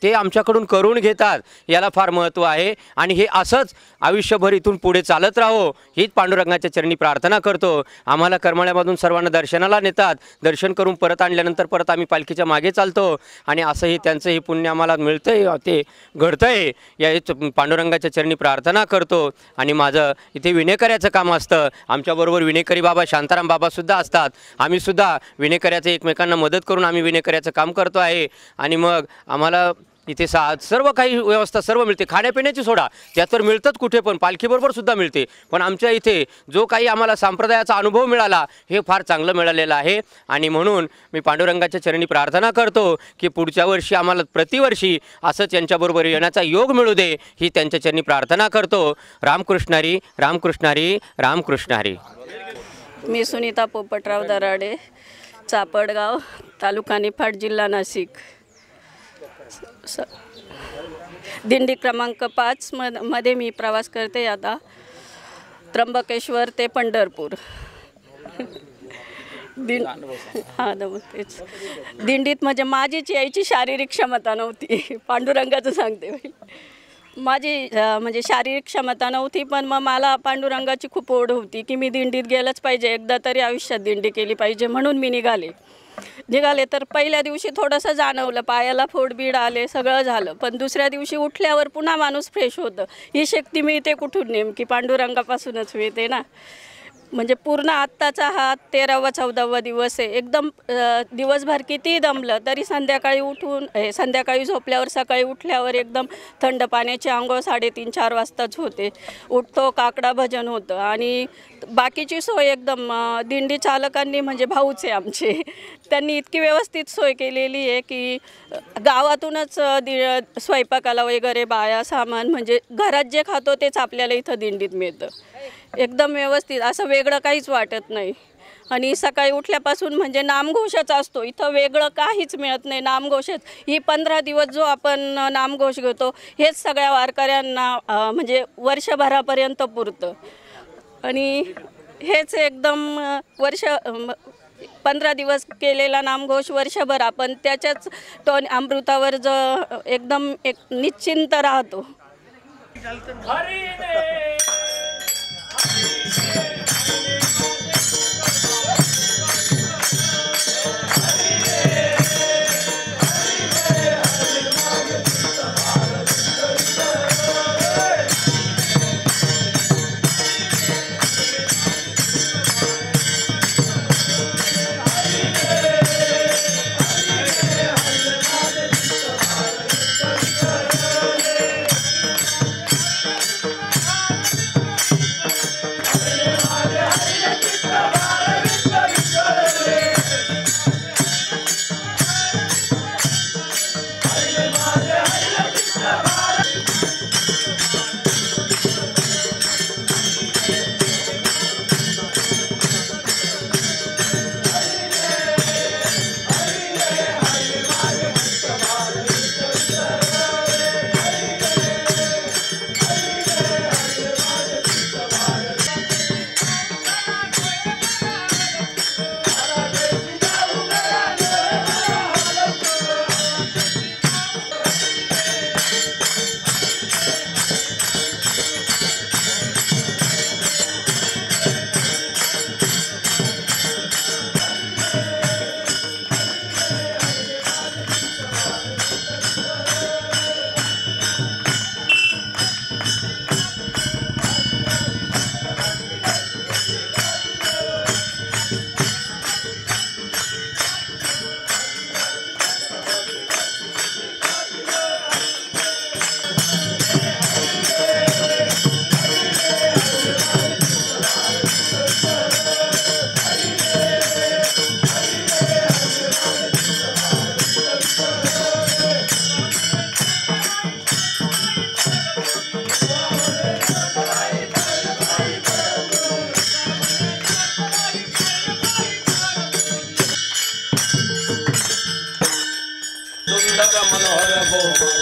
ते आमच्याकडून करून घेतात. याला फार महत्त्व आहे. आणि हे असंच आयुष्यभर इथून पुढे चालत राहो हीच पांडुरंगाच्या चरणी प्रार्थना करतो. आम्हाला करमाळ्यामधून सर्वांना दर्शनाला नेतात. दर्शन करून परत आणल्यानंतर परत आम्ही पालखीच्या मागे चालतो. आणि असंही त्यांचं हे पुण्य आम्हाला मिळतं आहे, ते घडतं आहे. या पांडुरंगाच्या चरणी प्रार्थना करतो. आणि माझं इथे विणेकऱ्याचं काम असतं. आमच्याबरोबर विणेकरी बाबा शांताराम बाबासुद्धा असतात. आम्हीसुद्धा विणेकऱ्याचं एकमेकांना मदत करून आम्ही विणेकऱ्याचं काम करतो आहे. आणि मग आम्हाला इथे सर्व काही व्यवस्था सर्व मिळते. खाण्यापिण्याची सोडा त्या तर मिळतात कुठे पण, पालखीबरोबर सुद्धा मिळते. पण आमच्या इथे जो काही आम्हाला संप्रदायाचा अनुभव मिळाला हे फार चांगलं मिळालेलं आहे. आणि म्हणून मी पांडुरंगाच्या चरणी प्रार्थना करतो की पुढच्या वर्षी आम्हाला प्रतिवर्षी असंच यांच्याबरोबर येण्याचा योग मिळू दे ही त्यांच्या चरणी प्रार्थना करतो. रामकृष्णारी रामकृष्णारी रामकृष्णारी. मी सुनीता पोपटराव दराडे, चापडगाव, तालुका निफाड, जिल्हा नाशिक. दिंडी क्रमांक 5 मध्ये मी प्रवास करते आता, त्र्यंबकेश्वर ते पंढरपूर. तेच दिंडीत म्हणजे माझीच यायची शारीरिक क्षमता नव्हती. पांडुरंगाचं सांगते माझी म्हणजे शारीरिक क्षमता नव्हती. पण मग मला पांडुरंगाची खूप ओढ होती की मी दिंडीत गेलंच पाहिजे, एकदा तरी आयुष्यात दिंडी केली पाहिजे. म्हणून मी निघाले तर पहिल्या दिवशी थोडंसं जाणवलं, पायाला फोडबीड आले, सगळं झालं. पण दुसऱ्या दिवशी उठल्यावर पुन्हा माणूस फ्रेश होतं. ही शक्ती मिळते कुठून? नेमकी पांडुरंगापासूनच मिळते ना. म्हणजे पूर्ण आत्ताचा हा 13वा 14वा दिवस आहे. एकदम दिवसभर कितीही दमलं तरी संध्याकाळी झोपल्यावर सकाळी उठल्यावर एकदम थंड पाण्याची आंघोळ 3:30-4 वाजताच होते. उठतो, काकडा भजन होतं. आणि बाकीची सोय एकदम दिंडी चालकांनी म्हणजे भाऊच आहे आमचे, त्यांनी इतकी व्यवस्थित सोय केलेली आहे की गावातूनच स्वयंपाकाला वगैरे बाया सामान म्हणजे घरात जे खातो तेच आपल्याला इथं दिंडीत मिळतं. एकदम व्यवस्थित, असं वेगळं काहीच वाटत नाही. आणि सकाळी उठल्यापासून म्हणजे नामघोषच असतो इथं, वेगळं काहीच मिळत नाही. नामघोषच ही 15 दिवस जो आपण नामघोष घेतो हेच सगळ्या वारकऱ्यांना म्हणजे वर्षभरापर्यंत पुरतं. आणि हेच एकदम 15 दिवस केलेला नामघोष वर्षभर आपण त्याच्याच अमृतावर एकदम निश्चिंत राहतो. हरे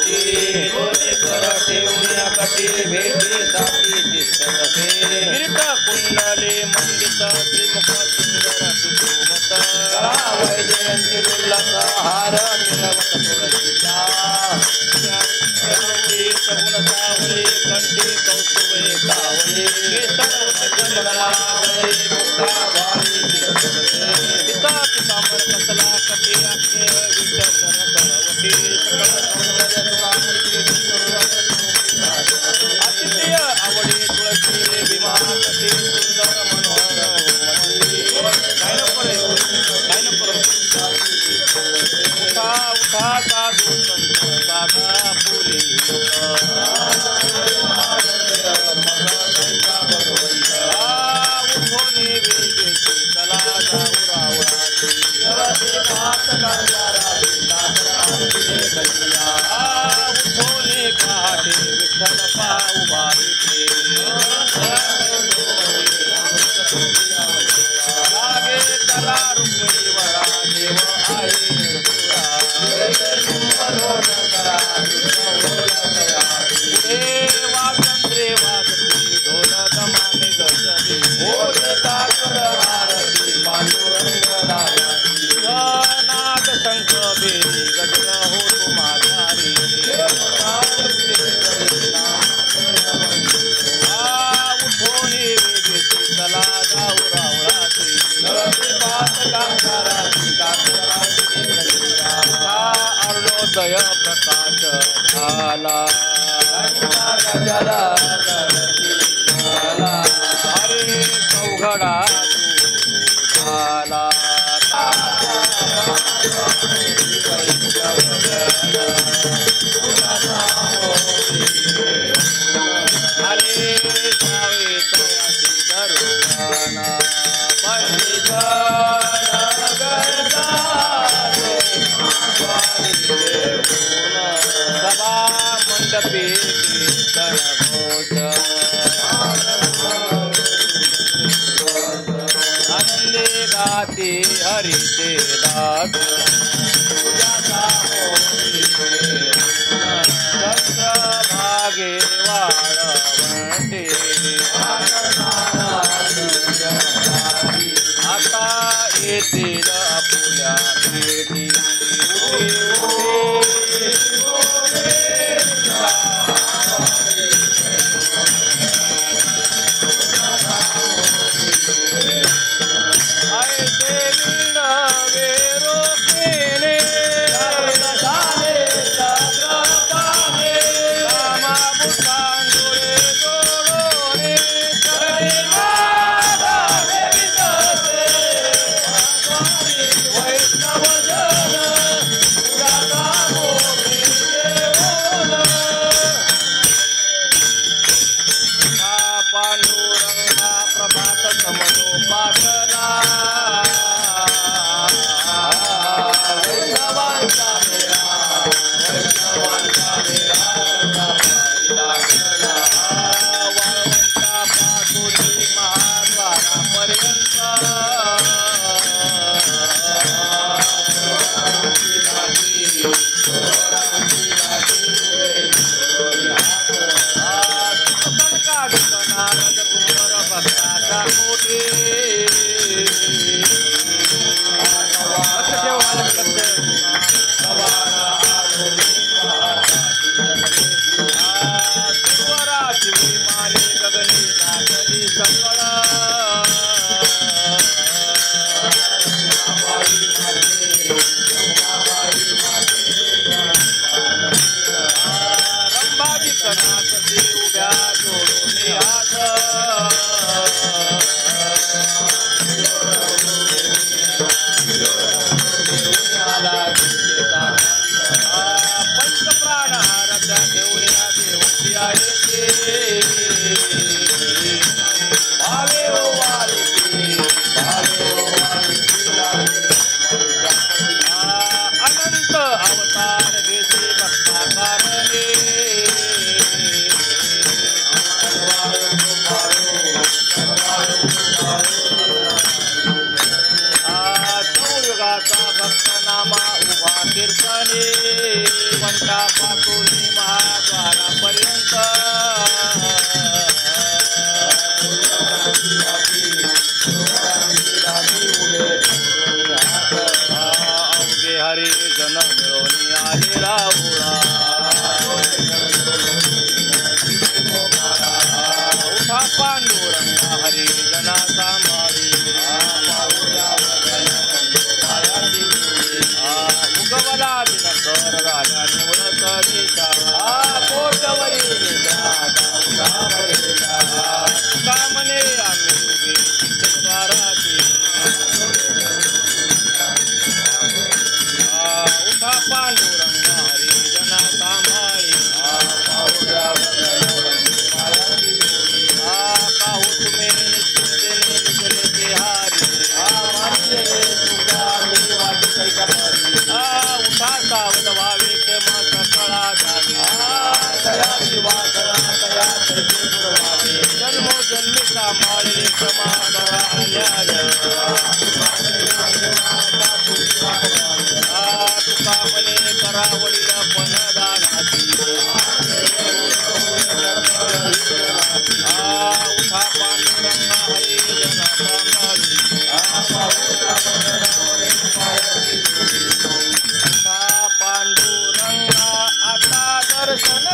कटी दोन्हीकर ठेवण्या कटी भेटीसाठी चित्त तसे किरीट कुंडले मंडित त्रिमुख सुंदर सुशोभत वैजयंती उल्लास हार मिळवत तुळशीचा सगुण सावळे कंठी कौस्तुभे कावळे केसर कमलावळे मुक्तावाळी पिता पितांबर कसला कटी अक्षय विठ्ठल तळवटी सकळ अतिप्रिय आवडी तुळशी भीमा कटी सुंदर मनोहर काय नको रे काय नको उठा उठा साधू संत साधा फुले उठोनी वेगेची चला जाऊ रावळाची उठोनी पहाटे विठ्ठल पाऊ बारीचे लागे कला रुक्मिणीवरा देव आहे वाचंद्रे वाजते ढोल दमाने गजते नाद शंख बेरी गजर होतो माझारी उठोनी वेगेची चला जाऊ रावळाची अरुणोदय प्रकाश झाला अरे चौघडा झाला अरे सावे तयाची दरुना सभा मंडपे कीर्तन घोष आनंदे गाते हरिचे दास भागे वाळवंटे आता येतील आपुल्या भेटी पांडुरंगा प्रभात समनो पाठला वैष्णवांचा मेरा वाळवंटा पासोली महाद्वारापर्यंत नारद कुंभर भक्ताचा कोटी सुवराची विमानी गगनी नाचली सकळ रंभाजी कणासती उभ्या जोडून हात पंचप्राण आराध्या घेऊन या देवती आहे भावे हो वारुकी अनंत अवतार घेतले भक्ता कारणे चौयुगाचा भक्त नामा उभा कीर्तने वंटा पातोली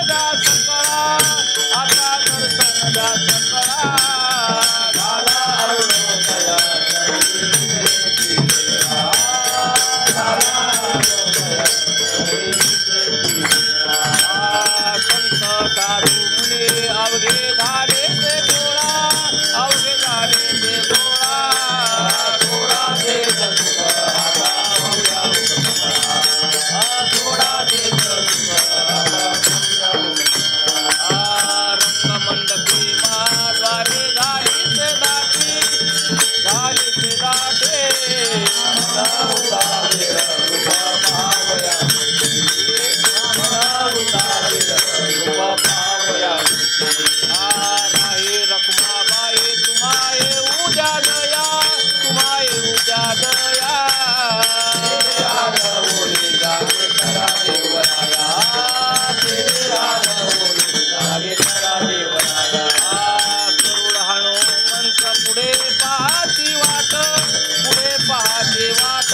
द्या सकळा, आता दर्शन द्या सकळा. झाला अरुणोदय संत साधू मुनी अवघे झाले ते गोळा, अवघे झाले ते गोळा. गोळा दे रंगमंडकी द्वारे झाली ते दाटी, झाली ते दाटे. राही रखमाबाई तुम्हाए उद्या दया, तुम्हाए उद्या दया. करुण हनुमंत पुढे पाहती वाट, पुढे पाहती वाट.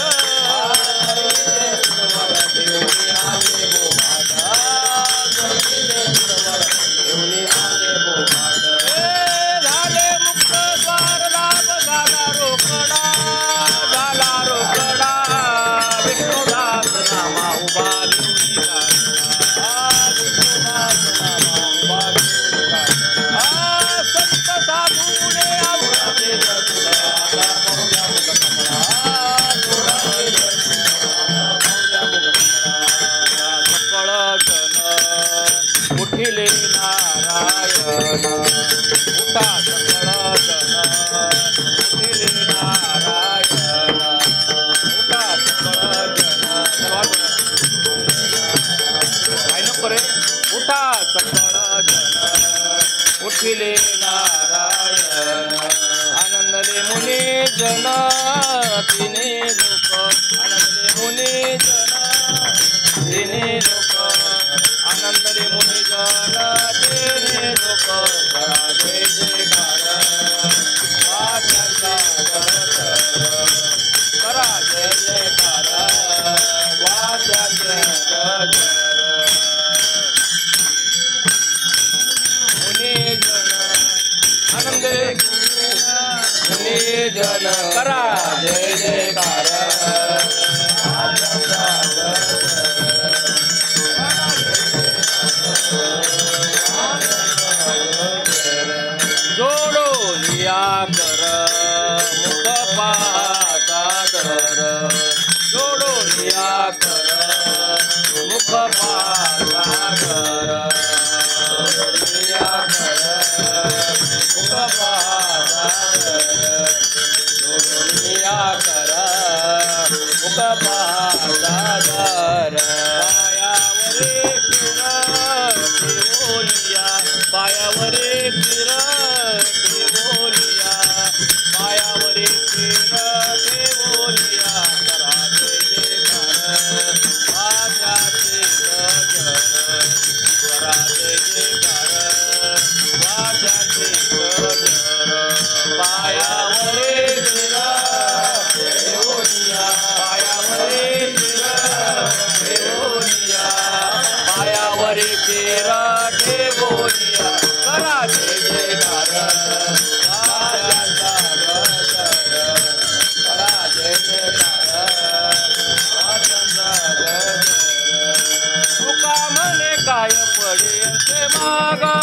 झाले मुक्त द्वार लाभ झाला रोकडा, झाला रोकडा. विष्णुदास नामा उभा घेऊन विष्णुदास नामा उभा घेऊन संत साधूने आवडते सकळ जन उठिले नारायण, उठा सकळ जन उठिले नारायण, उठा सकळ जन. काय नको रे. उठा सकळ जन उठिले नारायण. आनंदले मुनी जन तिने लोक, आनंदले मुनी जन तिने लोक. आनंदले मुनी जन तिने लोक. करा जय जयकार वाद्यांचा गजर, करा जय जयकार वाद्यांचा गजर. मुनी जन आनंदले मुनी जन करा जय जयकार वाद्यांचा गजर. जोडो लिया कर मुख पाहता कर, जोडो लिया कर मुख पाहता कर. लिया कर मुख पाहता कर, जोडो लिया कर मुख पाहता कर. पायावरे किर ठेवोलिया, पायावरे किर ठेवोलिया. करा जय जयकार वाद्याचे गजर, करा जय जयकार वाद्याचे गजर. पायावरे किर ठेवोलिया, पायावरे किर ठेवोलिया, पायावरे किर ठेवोलिया. करा जय जयकार वाद्यांचा गजर, करा जय जयकार वाद्यांचा गजर. तुका म्हणे काय पडेंचे मागा,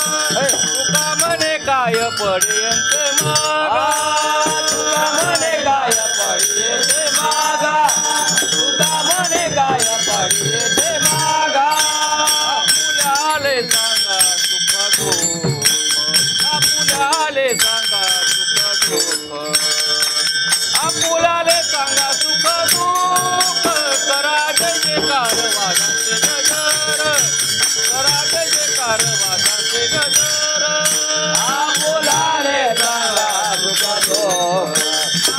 तुका म्हणे काय पडेंचे मागा. तुका म्हणे काय पडेंचे मागा, तुका म्हणे काय पडेंचे मागा. फुलाले सांगा सुख दुःख, आपुलाले सांगा सुख दुःख, आपुलाले सांगा सुख दुःख. करा जय जयकार वादांचे गजर, करा जय जयकार वादांचे गजर. आपुलाले सांगा सुख दुःख,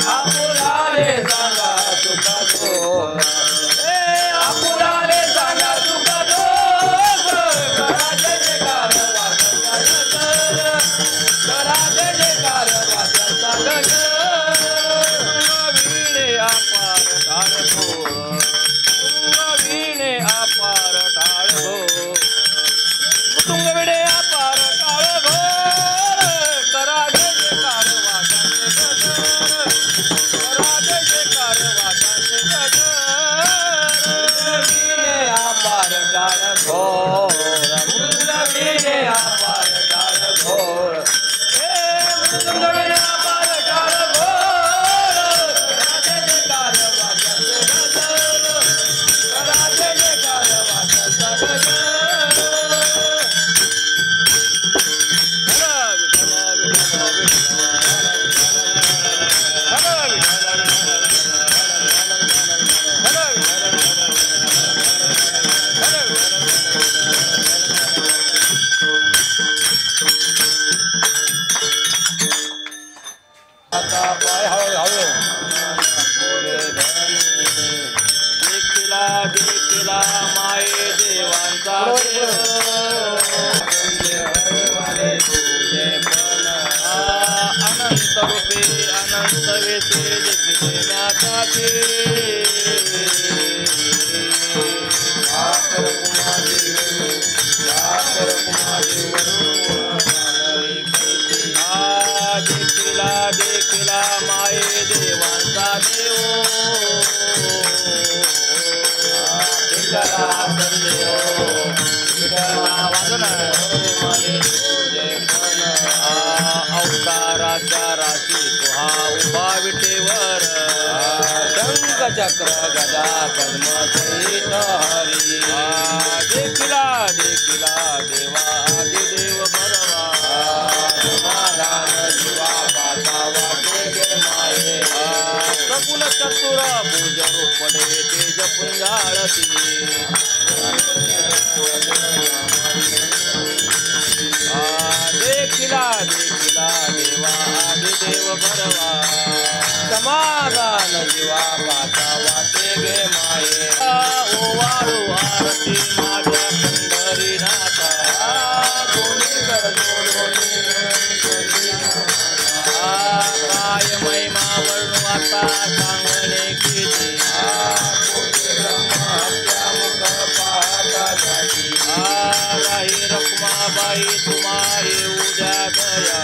आपुलाले सांगा सुख दुःख. आपुलाले सांगा सुख दुःख. करा जय जयकार वादांचा गजर, करा जय जयकार वादांचा गजर. वीणे अपार ढाळ वीणे अपार ढाळ से देखिले नाथाचे देखिला माये देवांचा देव अवताराच्या राशी तुहा उभा विटेवर शंख चक्र गदा पद्म सहित हरी देखिला देखिला देवा आदिदेव बरवा समाधान जीवा पाता वाटे गे माये सगुण चतुर भुज रूपडे तेज पुंजाळती देखिला देखिला देवा आदिदेव बरवा समाधान जीवा पाता वाटे गे माये ओवाळू आरती माझ्या पंढरीनाथा दोन्ही कर काय महिमा वर्णू आता सांगणे किती राही रखमाबाई तुम्हा येऊ द्या दया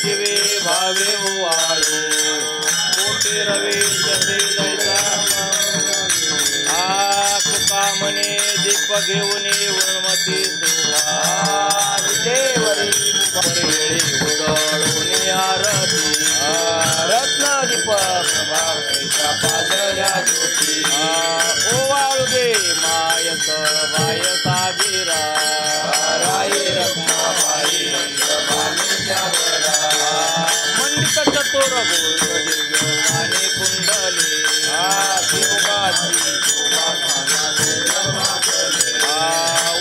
जीवे भावे ओवाळू कोटी रवी जसे दैसा तुका म्हणे दीप घेऊन उन्मती सुहा देवरी वेळी उदळून आरती रत्न दीपक भावेच्या पाजळ्या ज्योती ओवाळू गे मायत बाय साजीरा राई रखमाबाई मंडित चतुर बोल दिव्य आणि कुंडली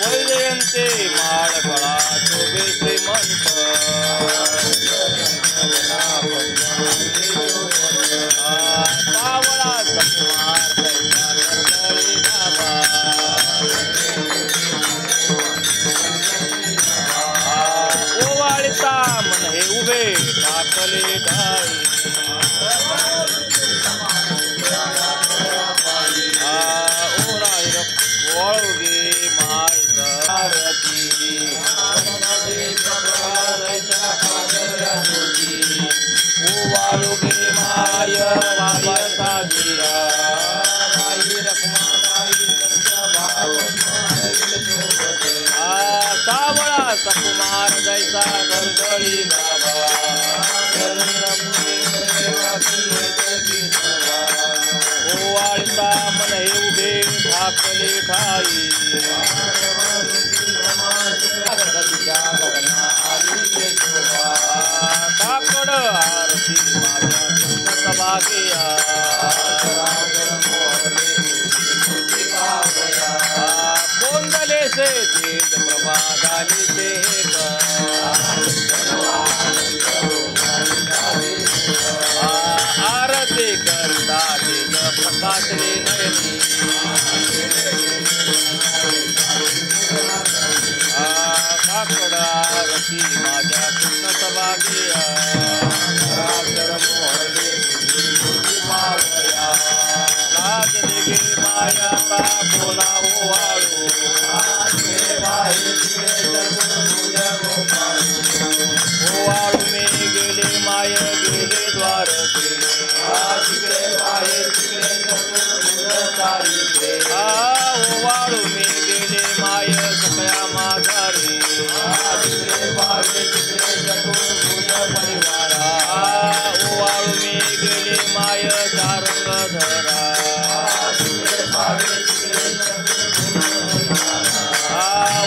वैजयंते माळ गळा शोभे श्रीमंत सावळा सकुमार दैसा कर्दळी धाबा ओवाळीता मन हे उभे टाकले ढाई ओळगे माय सारथी ओवाळगे माय वाय साजिरा सावळा सकुमार दैसा कर्दळी बाबा ओवाळता मन हे उभे ठाकले ठाई काकड आरती माझ्या सभागिया कोंदले से तेज प्रभा गाली से आरती करता तेज प्रकाशले नयनी काकड आरती माझ्या कृष्ण सभागिया लाज देगे माया बोला ओवाळू ओवाळू मे गेले माय गेले द्वार ओवाळू मे गेले माय सगळ्या माघारी ओवाळू मे गेले माय चारंग धरा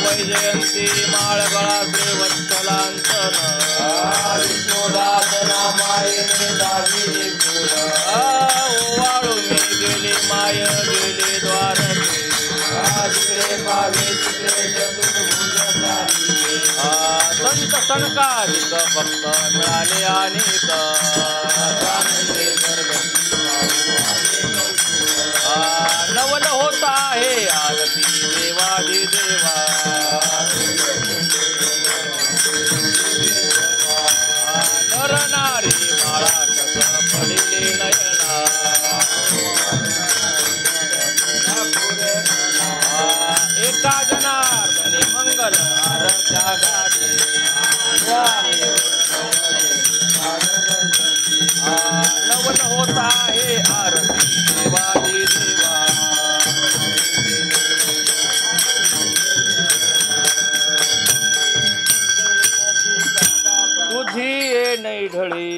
वैजयंती माळ गळा श्री वत्सलांतन विष्णुदासना मायेने दाविले फुल ओवाळू मे गेले माय गेले द्वारके तिकडे पावे तिकडे चतुर्भुज संत सनकाधिक भक्त मिळाले अनेक नवल होत आहे आरती देवाधिदेवा नवन होत आहे आरती देवाची देवा. तुझी ये नाही ढळी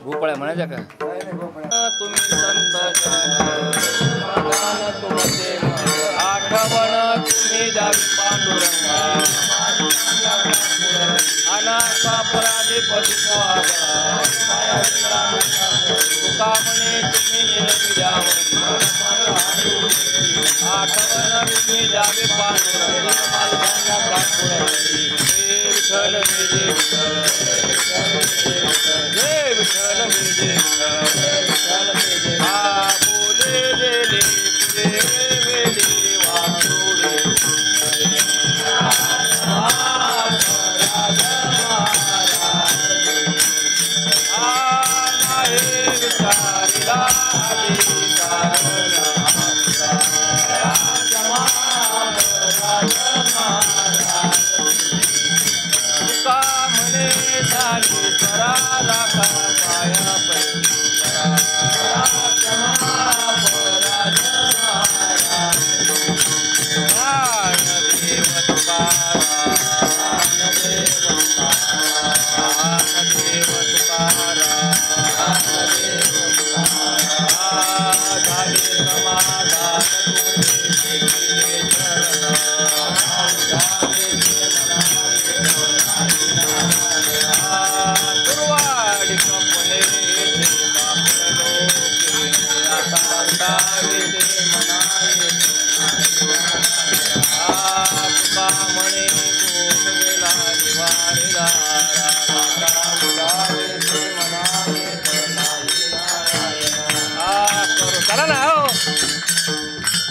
भूपळ्या म्हणायच्या का तुम्ही संत आठवण तुम्ही द्यावी पांडुरंगा अनाथापराधी तुका म्हणे तुम्ही निरवी द्यावी आठवण तुम्ही द्यावी पांडुरंगा हे विठ्ठल जय विठ्ठल बोले देले पुरे वेली वाचुडे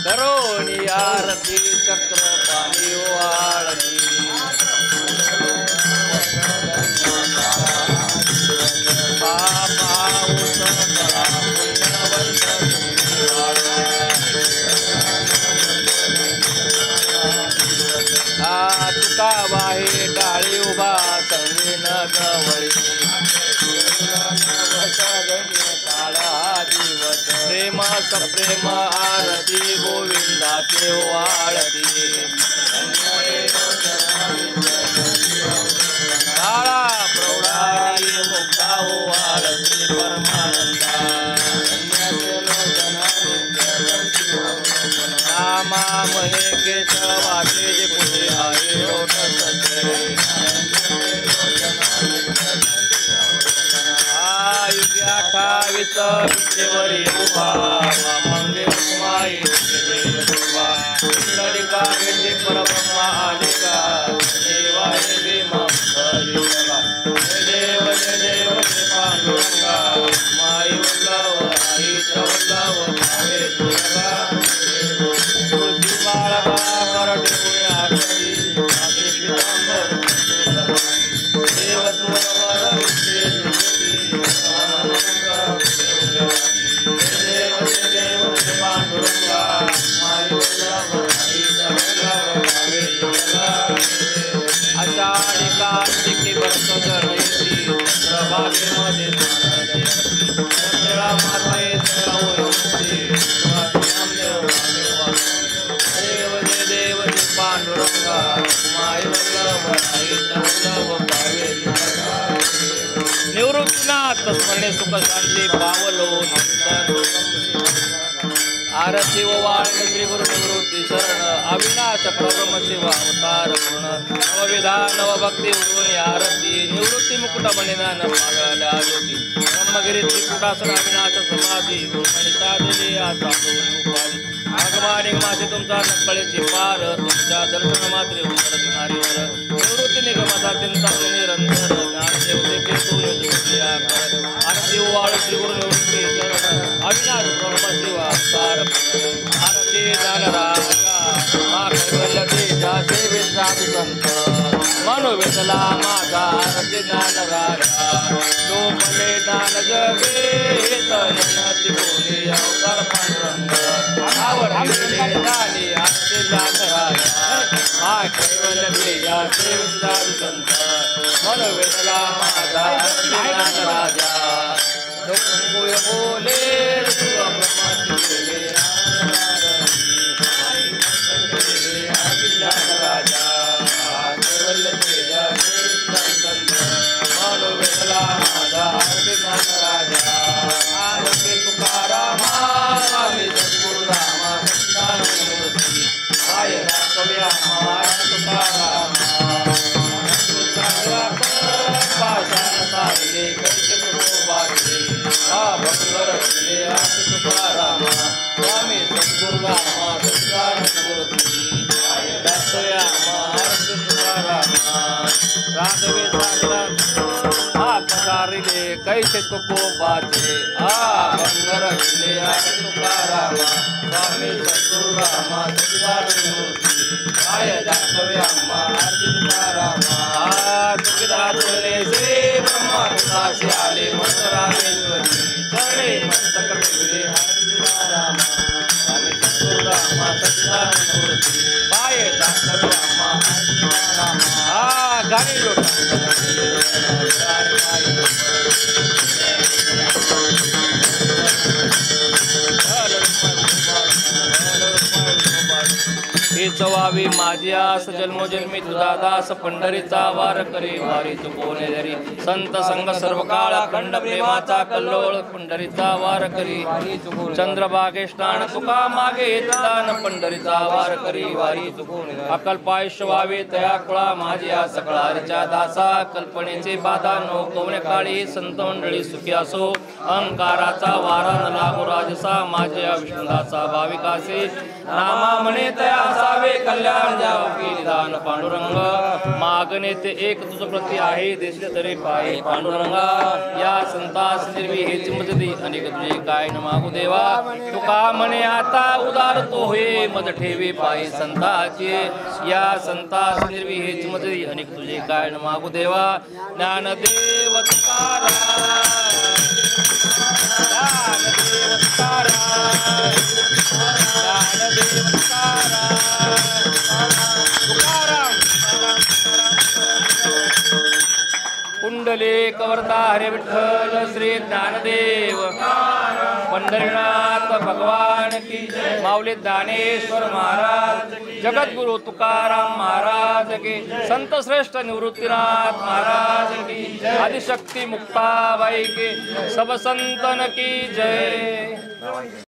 करोनी आरती चक्र पाणी आळती तुका बाहे डाळी उभा संगे न गवळी प्रेम सप्रेम आरती गोविंदाचे आळती काळा प्रौढानी मुक्ता आळती परमानंदा नामा महे केशवाचे जे पुढे आहे युगी 28 विटेवरी उभा मंगे माई देवा ललिका गेली परब्रह्मा आलिका देवा देवी देवा देव देव पांडुरंगा माई वल्लव आई वल्लव भावे तुला तुळशी बाळगा करडे आरती आधी पितांबर देव तुला आषाढी कार्तिकी वर्ष जळयती प्रभागेमध्ये देव पांडुरंगा माय निवृत्तीनाथ स्मरणे सुख शांती पावलो आरती ओवाळ श्री गुरु निवृत्ती शरण अविनाश प्रब्रह्म शिव अवतार पूर्ण नवविधा नवभक्ती उरून आरती निवृत्ती मुकुट मणिदान पावल्या ज्योती ब्रह्मगिरी त्रिकुटासन अविनाश समाधी आणि साधले आता उपाधी भगवान मासे तुमचा नकळेची पार तुमच्या दर्शन मात्रे उत्तर दिनारीवर निवृत्ती निगमता चिंता निरंतर ज्ञानदेव देखे तू निवृत्ती आरती ओवाळ श्री गुरु निवृत्ती शरण अविनाश ब्रह्म शिव अवतार आरती ज्ञानराजा मा कैवल्यतेजा सेवे साधू संत मनोवेदला माझा आरती ज्ञानराजा लोपले ज्ञान जगे तयनती कोणी अवतार पांडुरंग आवडले झाले आरती ज्ञानराजा मा कैवल्यतेजा सेवे साधू संत मनोवेदला माझा आरती ज्ञानराजा लोक बोले कैसे तुको बाचे बंगर किले तुकाराम स्वामी सद्गुरु रामा सच्चिदानंद मूर्ती काय दाखवे आम्हा आरती तुकाराम तुकिदासले श्री ब्रह्मा तुकाशी आले मंत्रामेश्वरी चरणे मस्तक टेकले आरती तुकाराम स्वामी सद्गुरु रामा सच्चिदानंद मूर्ती काय दाखवे आम्हा आरती तुकाराम गाणी लोटा चवावी माझी आस जन्मोजन्मी तुझा दास पंढरीचा वार करी वारी चुकवणे जरी संत संग सर्व काळ अखंड प्रेमाचा कल्लोळ पंढरीचा वार करी चंद्रभागे स्नान तुका मागे दान पंढरीचा वार करी वारी चुकवणे अकल्पायुष्य व्हावे तया कुळा माझी आस कळारीच्या दासा कल्पनेचे बाधा नो कोवणे काळी संत मंडळी सुखी असो अहंकाराचा वारा न लागो राजसा माझ्या विष्णुदासा भाविकासे नामा म्हणे तया असावे कल्याण जावकी निदान पांडुरंग मागणे ते एक तुझ प्रती आहे देशले तरी पाय पांडुरंगा या संतास निर्वी हेच मजदी अनेक तुझे काय न मागू देवा तुका म्हणे आता उदार तो होय मज ठेवे पाय संताचे या संतास निर्वी हेच मजदी अनेक तुझे काय न मागू देवा ज्ञानदेव तुकाराम ज्ञानदेव तुकाराम ज्ञानदेव कुंडले कवर्ता हरे विठ्ठल श्री ज्ञानदेव पंढरीनाथ भगवान की जय, माऊली ज्ञानेश्वर महाराज, जगद्गुरु तुकाराम महाराज की, संत श्रेष्ठ निवृत्तीनाथ महाराज की जय, आदिशक्ती मुक्ताबाई की, सब संतन की जय.